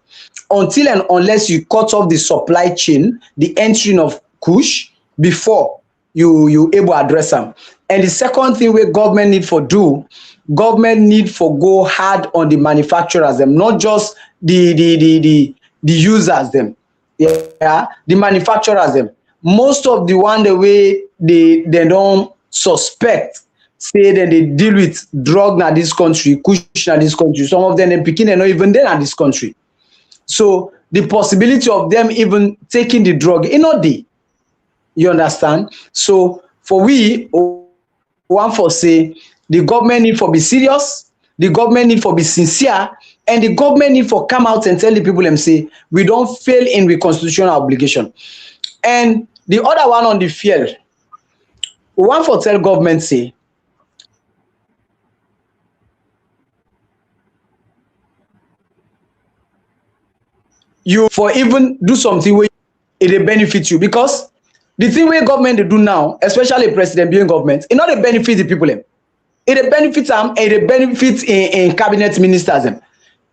Until and unless you cut off the supply chain, the entry of Kush, before you able to address them. And the second thing where government need for do, government need for go hard on the manufacturers, them, not just the users, them. Yeah, the manufacturers, them. Most of the one the way they don't suspect, say that they deal with drug in this country, Kush in this country. Some of them in Pekin are not even there in this country. So the possibility of them even taking the drug, you understand? So for we, one for say, the government need for be serious, the government need for be sincere, and the government need for come out and tell the people them say, we don't fail in the constitutional obligation. And the other one on the fear, one for tell government say, you for even do something where it benefit you, because the thing where government they do now, especially president being government, it not a benefit the people them. It benefits them, and it benefits in cabinet ministers them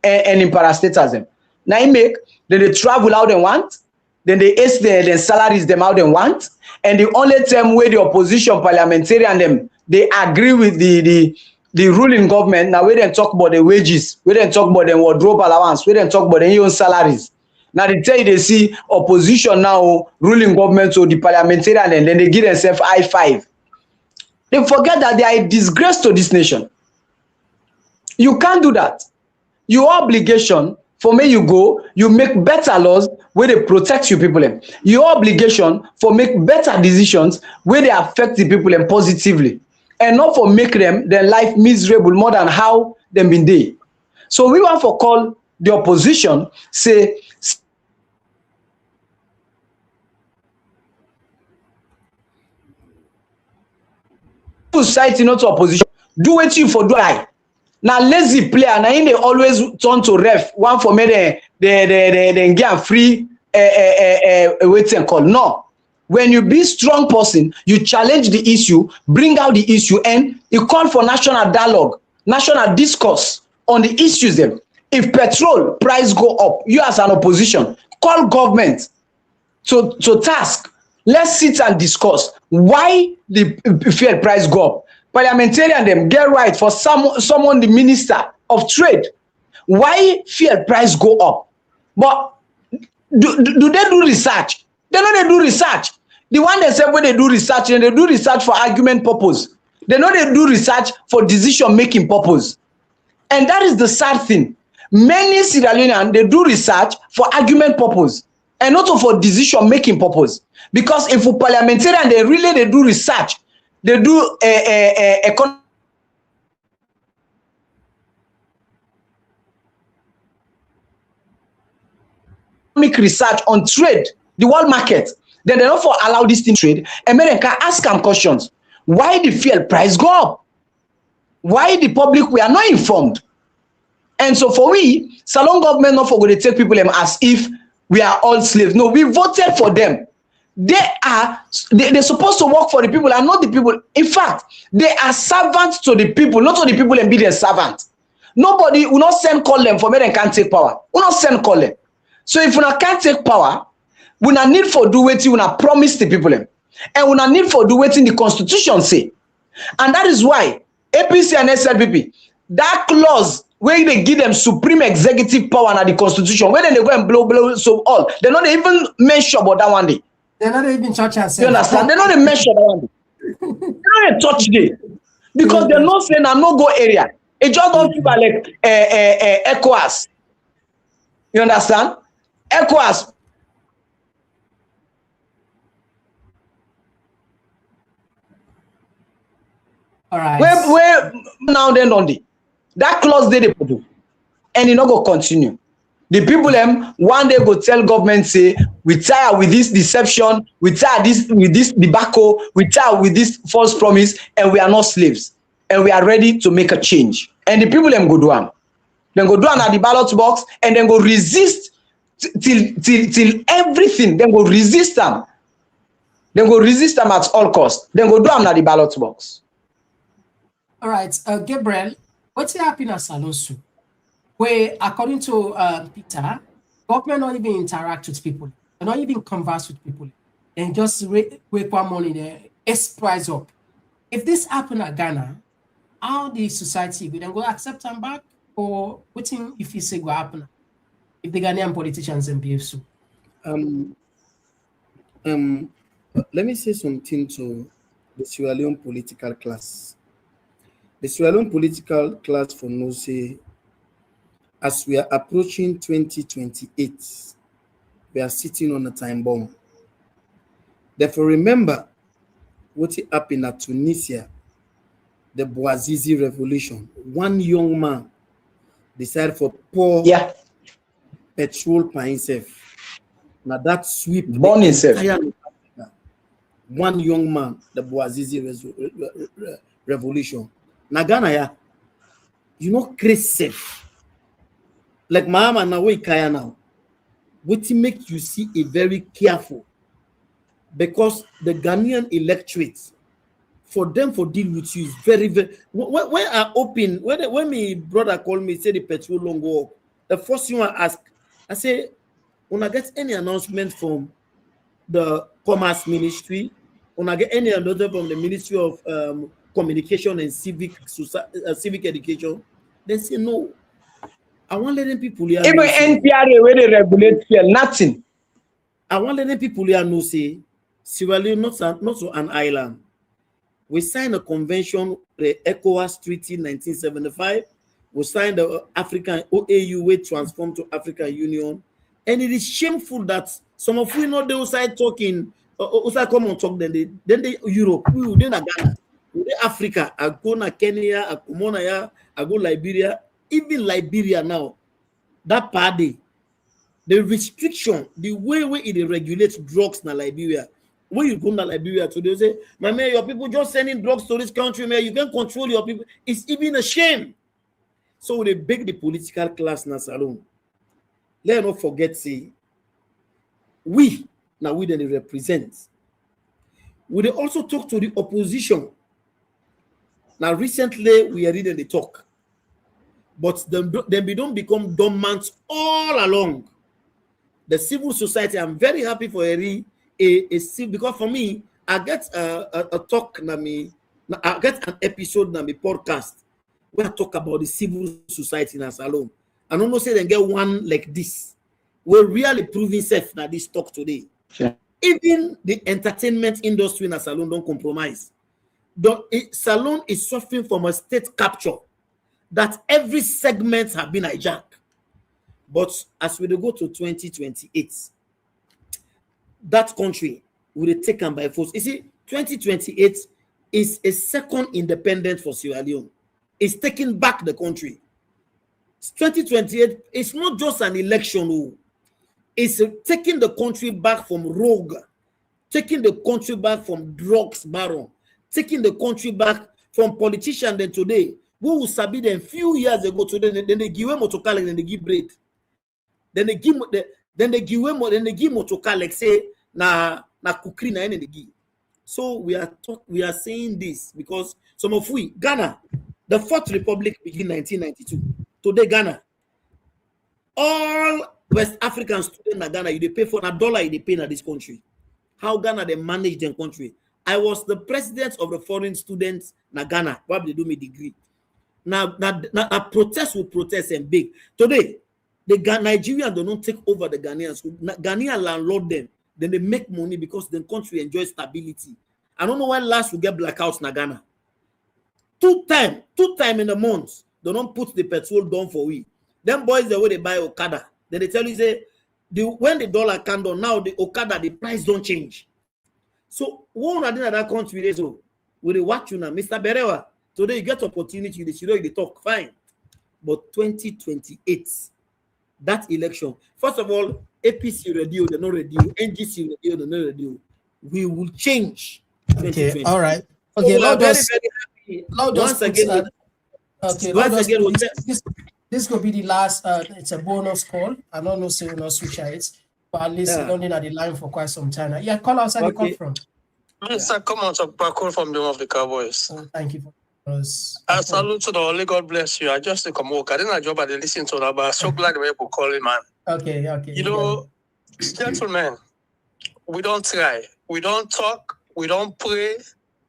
and in parastatals them. Now it make they travel out and want, then they ace their salaries them out and want, and the only time where the opposition parliamentarian them they agree with the ruling government. Now we then talk about the wages, we then talk about the wardrobe allowance, we then talk about their own salaries. Now they tell you they see opposition now ruling government or the parliamentarian, and then they give themselves high five. They forget that they are a disgrace to this nation. You can't do that. Your obligation for me, you go, you make better laws where they protect you people. Your obligation for make better decisions where they affect the people positively, and not for make them their life miserable more than how them been there. So we want to call the opposition, say, society not to opposition, do what you for do I. Now lazy player, now they always turn to ref. One for me they get free waiting call. No. When you be strong person, you challenge the issue, bring out the issue, and you call for national dialogue, national discourse on the issues them. If petrol price go up, you as an opposition, call government to task. Let's sit and discuss why the fuel price go up. Parliamentarian them get right for someone the minister of trade. Why fuel price go up? But do they do research? They know they do research. The one they say when they do research, and they do research for argument purpose. They know they do research for decision making purpose. And that is the sad thing. Many Sierra Leoneans, they do research for argument purpose and not for decision making purpose. Because if for parliamentarian they do research, they do economic research on trade, the world market, then they don't for allow this thing trade. America ask them questions. Why the fuel price go up? Why the public we are not informed? And so for we, Salon government not for going to take people as if we are all slaves. No, we voted for them. They're supposed to work for the people and not the people. In fact, they are servants to the people, not to the people and be their servants. Nobody will not send call them for me and can't take power. Will not send call them. So if we can't take power, we not need for do what we not promise the people and we not need for do what the constitution say. And that is why APC and SLPP, that clause where they give them supreme executive power under the constitution, where they go and blow so all, they not even mention about that one day. They're not even touch and say. You understand? They don't measure that one day. They don't touch day. Because they're not saying a no-go area. It just don't feel like ECOWAS. You understand? ECOWAS. All right. Where now then on the that clause they do, and it not go continue. The people one day go tell government say we tired with this deception, we tired with this debacle, we tired with this false promise, and we are not slaves, and we are ready to make a change. And the people go do them. Then go do them at the ballot box, and then go resist till everything. Then go resist them. Then go resist them at all costs. Then go do them at the ballot box. All right, Gabriel, what's happening at Salosu? Where, according to Peter, government not even interact with people, and not even converse with people, and just wake one morning there, price up. If this happen at Ghana, how the society will then go accept them back, or what if you say go happen if the Ghanaian politicians and behave so? Let me say something to the Sierra Leone political class. The Sierra Leone political class for no say as we are approaching 2028, we are sitting on a time bomb. Therefore, remember what happened at Tunisia, the Bouazizi revolution. One young man decided for pour petrol by himself. Now that sweep Born himself. One young man, the Bouazizi revolution. Now Ghana, you know, crazy. Like Mama now we kaya now. What make you see a very careful, because the Ghanaian electorate, for them for deal with you is very, very. When I open, when my brother called me, say the petrol long go up, the first thing I ask, I say, when I get any announcement from the Commerce Ministry, when I get any announcement from the Ministry of Communication and Civic Education, they say no. I want letting people here. Even NPRA where they regulate fuel, nothing. I want letting people here know say Sierra Leone not so an island. We signed a convention, the ECOWAS Treaty 1975. We signed the African OAU, we transformed to African Union. And it is shameful that some of you know they outside talking, outside Komon Tok, then they Europe, we then Ghana, we Africa, I go na Kenya, I go Monaya, I go Liberia, even Liberia now. That party, the restriction, the way it regulates drugs in Liberia. When you go to Liberia today, say, my man, your people just sending drugs to this country, man. You can control your people. It's even a shame. So they beg the political class in Salon. Let not forget, say, we then represent. We also talk to the opposition. Now, recently, we are reading the talk. But then we don't become dormant all along. The civil society, I'm very happy for because for me, I get a talk, I get an episode na me podcast where I talk about the civil society in Salon. I don't know say they get one like this. We're really proving safe that this talk today. Yeah. Even the entertainment industry in Salon don't compromise. Salon is suffering from a state capture that every segment have been hijacked. But as we go to 2028, that country will take them by force. You see, 2028 is a second independence for Sierra Leone. It's taking back the country. 2028 is not just an election. It's taking the country back from rogue, taking the country back from drugs baron, taking the country back from politicians. Then today, we will sabi them few years ago today. Then they give them motokal, then they give bread. Then they give motokal like say na kukri na energy. So we are saying this because some of we Ghana, the Fourth Republic began 1992. Today Ghana, all West African students in Ghana, you pay for $1, you pay in this country. How Ghana they manage their country? I was the president of the foreign students in Ghana. Why they do me degree? Now protest will protest and big. Today, the Nigerians do not take over the Ghanaians. Ghanaian landlord them. Then they make money because the country enjoys stability. I don't know when last we get blackouts in Ghana. Two time in a month, they don't put the petrol down for we. Them boys, the way they buy Okada, then they tell you say, when the dollar can down, now the Okada, the price don't change. So one of that country, so we watch you now, Mr. Berewa. Today you get opportunity, you talk fine, but 2028, that election. First of all, APC radio, they're not radio. NGC radio, they're not radio. We will change. Okay, all right. Okay, so very happy. Once again. Okay, this could be the last. It's a bonus call. I don't know, so no switch it, but at least you don't need at the line for quite some time. Yeah, call outside the call from. Mr. Komon Tok Platform from the Home of the Cowboys. Oh, thank you for us. I salute to the Holy God bless you. I just come work. I didn't have a job. I didn't listen to that, but I'm so glad we were calling, man. Okay. You know, gentlemen, we don't try. We don't talk. We don't pray.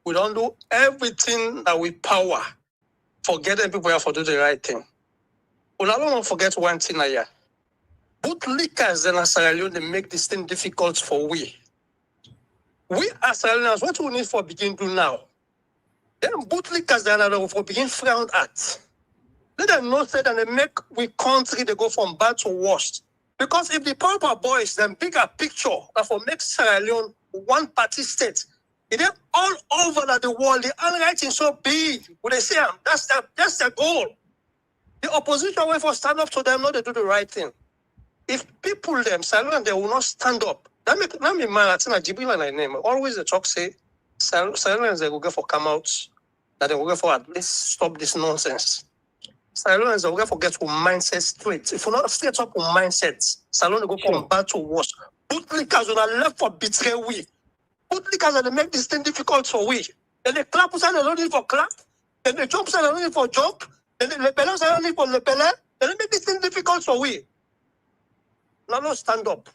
We don't do everything that we power. Forgetting people have to do the right thing. We don't want to forget one thing here. Both leakers and Sierra Leone, they make this thing difficult for we. We as Sierra Leoneans, what we need for begin to now? Then both leakers and for begin frown at. Let them know say that they make we country they go from bad to worst. Because if the Pampa boys them bigger picture that for make Sierra Leone one party state, it is all over the world. The handwriting so big. When they say that's their goal. The opposition way for stand up to them, not they do the right thing. If people them silent, they will not stand up. That me man, I think Gabriel and I name. Always the talk say silence they will go for come out. That they will go for at least stop this nonsense. Silence they will go for get to mindset straight. If you not straight up on mindset, Salon they go from bad to worse. Put lickers on the left for betray we. Put lickers and they make this thing difficult for we. Then they clap side they don't need for clap. Then they jump side they don't need for jump. Then they lepele side they don't need for lepele. Then they make this thing difficult for we. Now no stand up.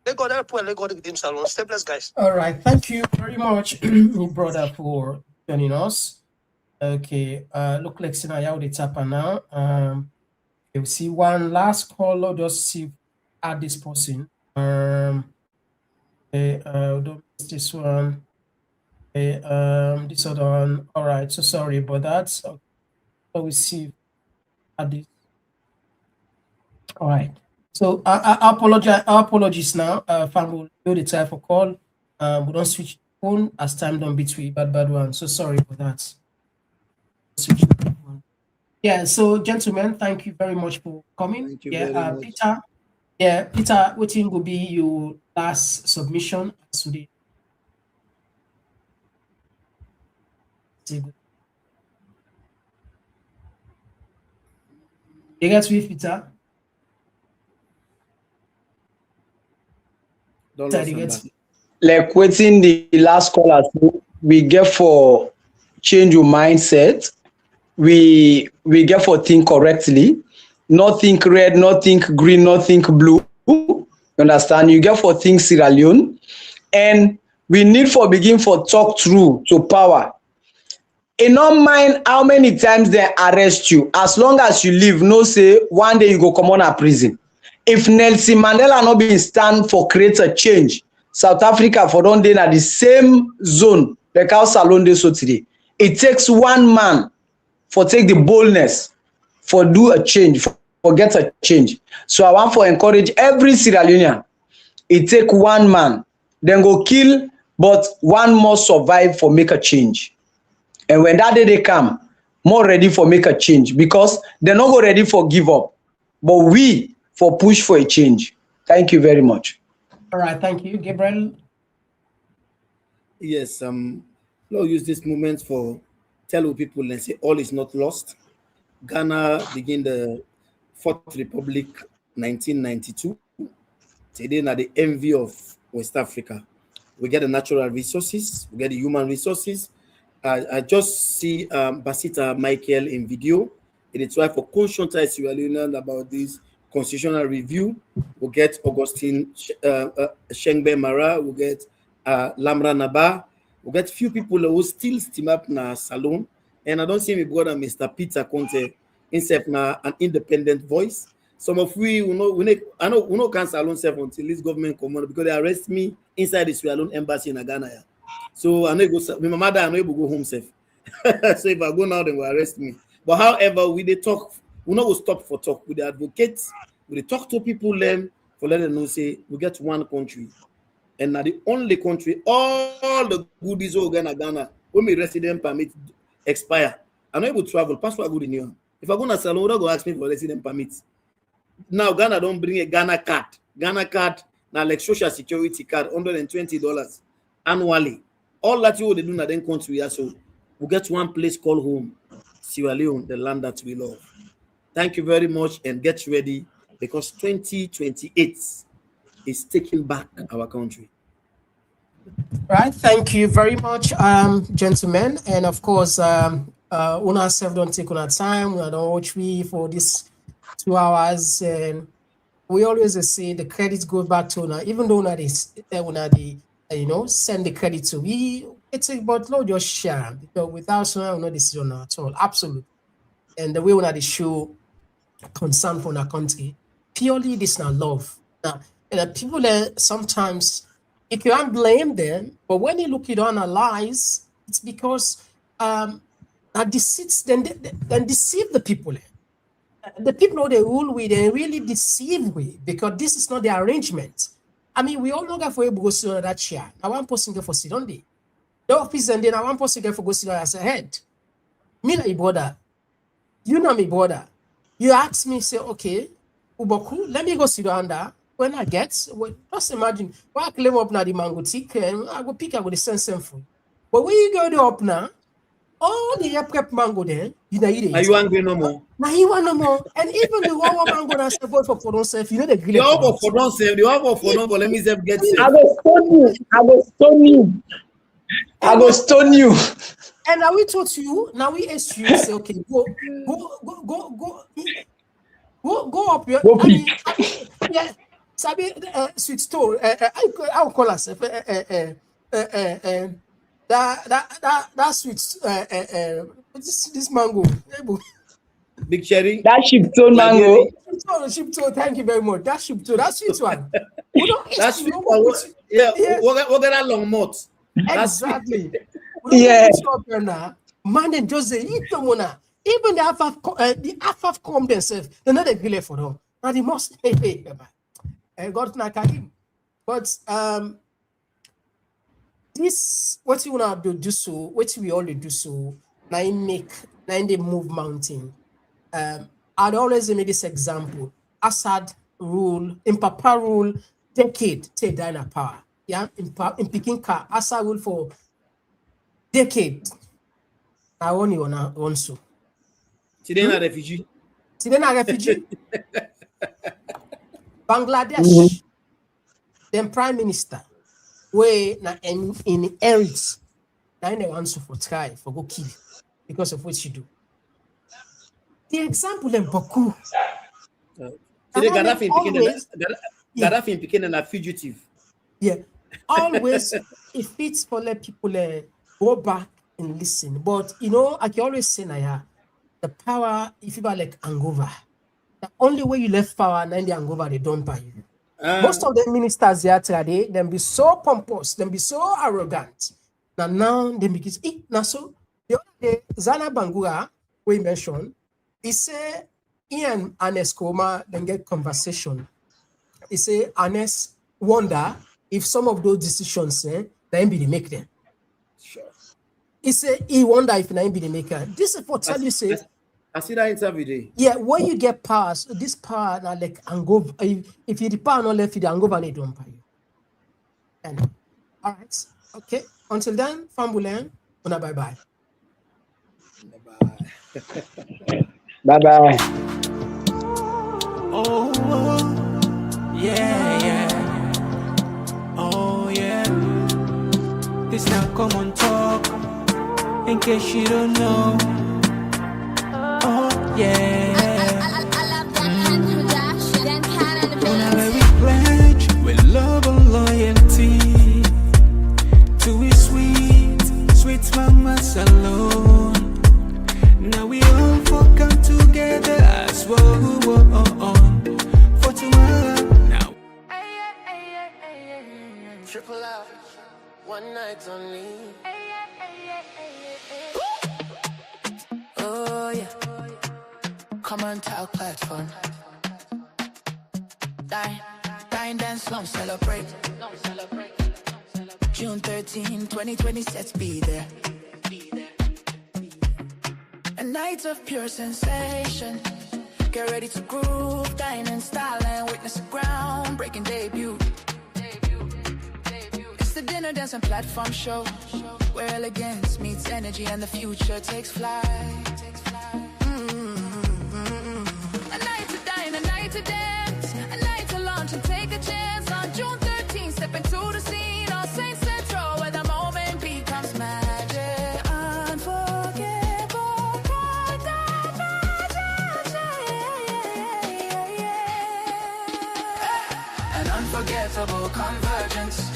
They got help well, they got the team salon. Stay blessed, guys. All right, thank you very much, brother, for joining us. Okay, look like Sinaya with the tapper now. You'll see one last call. Just see add this person. Don't miss this one. This other one. All right, so sorry about that. So we see add this. All right. So I apologize. Our apologies now. Fam will do the time for call. We don't switch phone as time don't between bad one. So sorry for that. Switch. Yeah. So gentlemen, thank you very much for coming. Thank you Yeah, very much. Peter. Yeah, Peter. What will be your last submission today? You get with Peter. Like waiting the last caller, we get for change your mindset. We get for think correctly, not think red, not think green, not think blue. You understand? You get for think Sierra Leone, and we need for begin for talk through to power. It not mind how many times they arrest you, as long as you live, no say one day you go come on a prison. If Nelson Mandela not been stand for create a change, South Africa for don't dey at the same zone like how Salon dey so today. It takes one man for take the boldness for do a change, for get a change. So I want to encourage every Sierra Leonean. It take one man, then go kill, but one more survive for make a change. And when that day they come, more ready for make a change because they're not go ready for give up. But we for push for a change. Thank you very much. All right, thank you, Gabriel. Yes, Lord use this moment for tell people and say all is not lost. Ghana began the Fourth Republic 1992. Today now the envy of West Africa. We get the natural resources, we get the human resources. I just see Basita Michael in video. It is try for conscientize Sierra Leonean about this constitutional review. We'll get Augustine Shengbe Mara, we'll get Lamra Naba, we'll get few people who still steam up na Salon. And I don't see my brother Mr. Peter Conte himself na an independent voice. Some of we know can Salon self until this government come on because they arrest me inside the Sierra Leone embassy in Ghana. So I know go my mother I know able go home safe. So if I go now, they will arrest me. But however, we they talk, we not go stop for talk with the advocates, we talk to people them for let them know say we get one country. And now the only country, all the goodies all Ghana, when my resident permit expire, I'm not able to travel, passport good in you. If I go to Salon, don't go ask me for resident permit. Now Ghana don't bring a Ghana card. Ghana card now like social security card, $120 annually. All that you would do in that country, so we get one place called home, Sierra Leone, the land that we love. Thank you very much and get ready because 2028 is taking back our country. Right, thank you very much, gentlemen, and of course, una self don't take on time. We don't watch me for this 2 hours, and we always say the credit goes back to una, even though una the send the credit to we. It's about Lord just share because without so no decision at all, absolutely. And the way we show concern for our country, purely this now love. Now, and people sometimes you can't blame them, but when you look it analyze, it's because that deceits then deceive the people. The people know the rule we they really deceive we because this is not the arrangement. I mean, we all know that for able to go sit on that chair. Now one person go for sit on the office and then one person go for go sit on as a head. Me na brother. You know me brother. You ask me, say, okay, Uboku, let me go sit down there. When I get, well, just imagine, when I claim up now the mango tick, I go pick, I go the same food. But when you go to up now, all the prep mango there, you know, eat it. Are you angry no more? Now you want no more. And even the one mango that's for themselves, you know the grill. You have for don't save, you have for no, but let me say get saved. I go stone you. I go stone you. I go stone you. And now we taught you, now we ask you, say, okay, go up your, Go I mean, yeah, Sabi, sweet store, I'll call us, that sweet, this mango. Big cherry. That ship-tone mango. Ship-tone, thank you very much. That ship-tone, that sweet one. We don't That's sweet one. Yeah, we'll get that long mouth. Exactly. Yeah. Man, and just eat them on. Even the half come themselves, they're not a grill for them. Now they must God not him. But this what you wanna do so, what we all do so, now they move mountain. I'd always make this example. Assad rule, in Papa rule, decade take down power. Yeah, in picking car, Assad rule for decade. I only want so. Today na refugee. Bangladesh, then prime minister, where na inherit, now they want to for try for go kill because of what she do. The example in Baku. Today Gaddafi became a fugitive. Yeah, always it fits for let people go back and listen. But you know, I can always say now, the power, if you are like hangover, the only way you left power, and the hangover, they don't buy you. Most of the ministers here today, them be so pompous, them be so arrogant. Now they begin. Now so the other day, Zana Bangura, we mentioned, he say Ian Anes Koma then get conversation. He say Anes wonder if some of those decisions then be the make them. Sure. He say he wonder if be the maker. This is for tell you say. I see that interview day. Yeah, when you get powers, this power now like hangover. If you the power not left, you the hangover they don't buy you. And all right, okay. Until then, Fambulen, bye bye. Bye bye. Oh, yeah. Oh, yeah. This now Komon Tok. In case you don't know. Oh, yeah. Whenever we pledge with love and loyalty to we sweet mamas alone. Now we all come together as one for tomorrow. Now. Triple out, one night only. Oh yeah. Komon Tok Platform. Dine, dance, long celebrate. June 13, 2020, let's be there. A night of pure sensation. Get ready to groove, dine in style and witness a groundbreaking debut. It's the dinner, dance and platform show, where elegance meets energy and the future takes flight. A night to dine, a night to dance, a night to launch and take a chance. On June 13th, step into the scene on Saint Central, where the moment becomes magic. Unforgettable, an unforgettable convergence.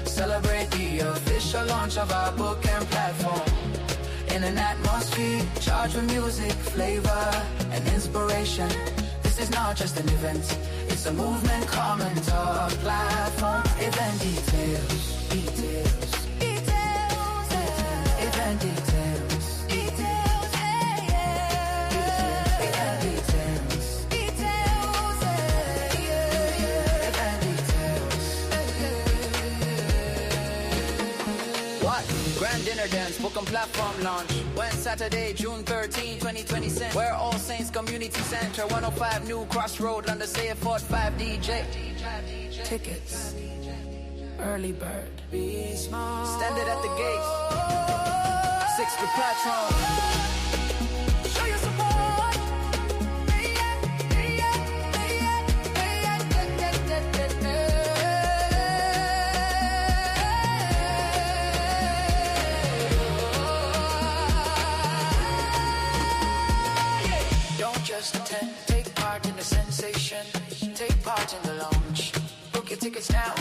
Celebrate the official launch of our book and platform. In an atmosphere charged with music, flavor, and inspiration. This is not just an event, it's a movement. Komon Tok Platform. Event details. Event details. Grand dinner dance, book and platform launch. When Saturday, June 13, 2026. Where All Saints Community Center, 105 New Cross Road, London, say a 45 DJ. Tickets, early bird. Be small. Standard at the gates. 6th platform. Show your support. Don't just attend, take part in the sensation. Take part in the launch. Book your tickets now.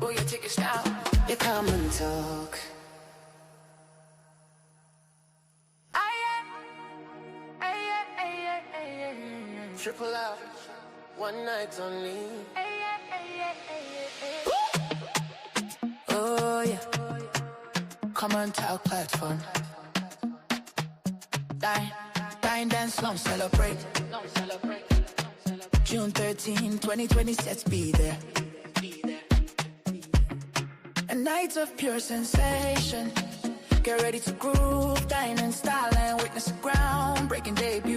Book your tickets now. You come and talk. Triple out, one night only. Oh yeah, Komon Tok Platform. Dine, dance, long celebrate. June 13, 2026, be there. A night of pure sensation. Get ready to groove, dine in style and witness a groundbreaking debut.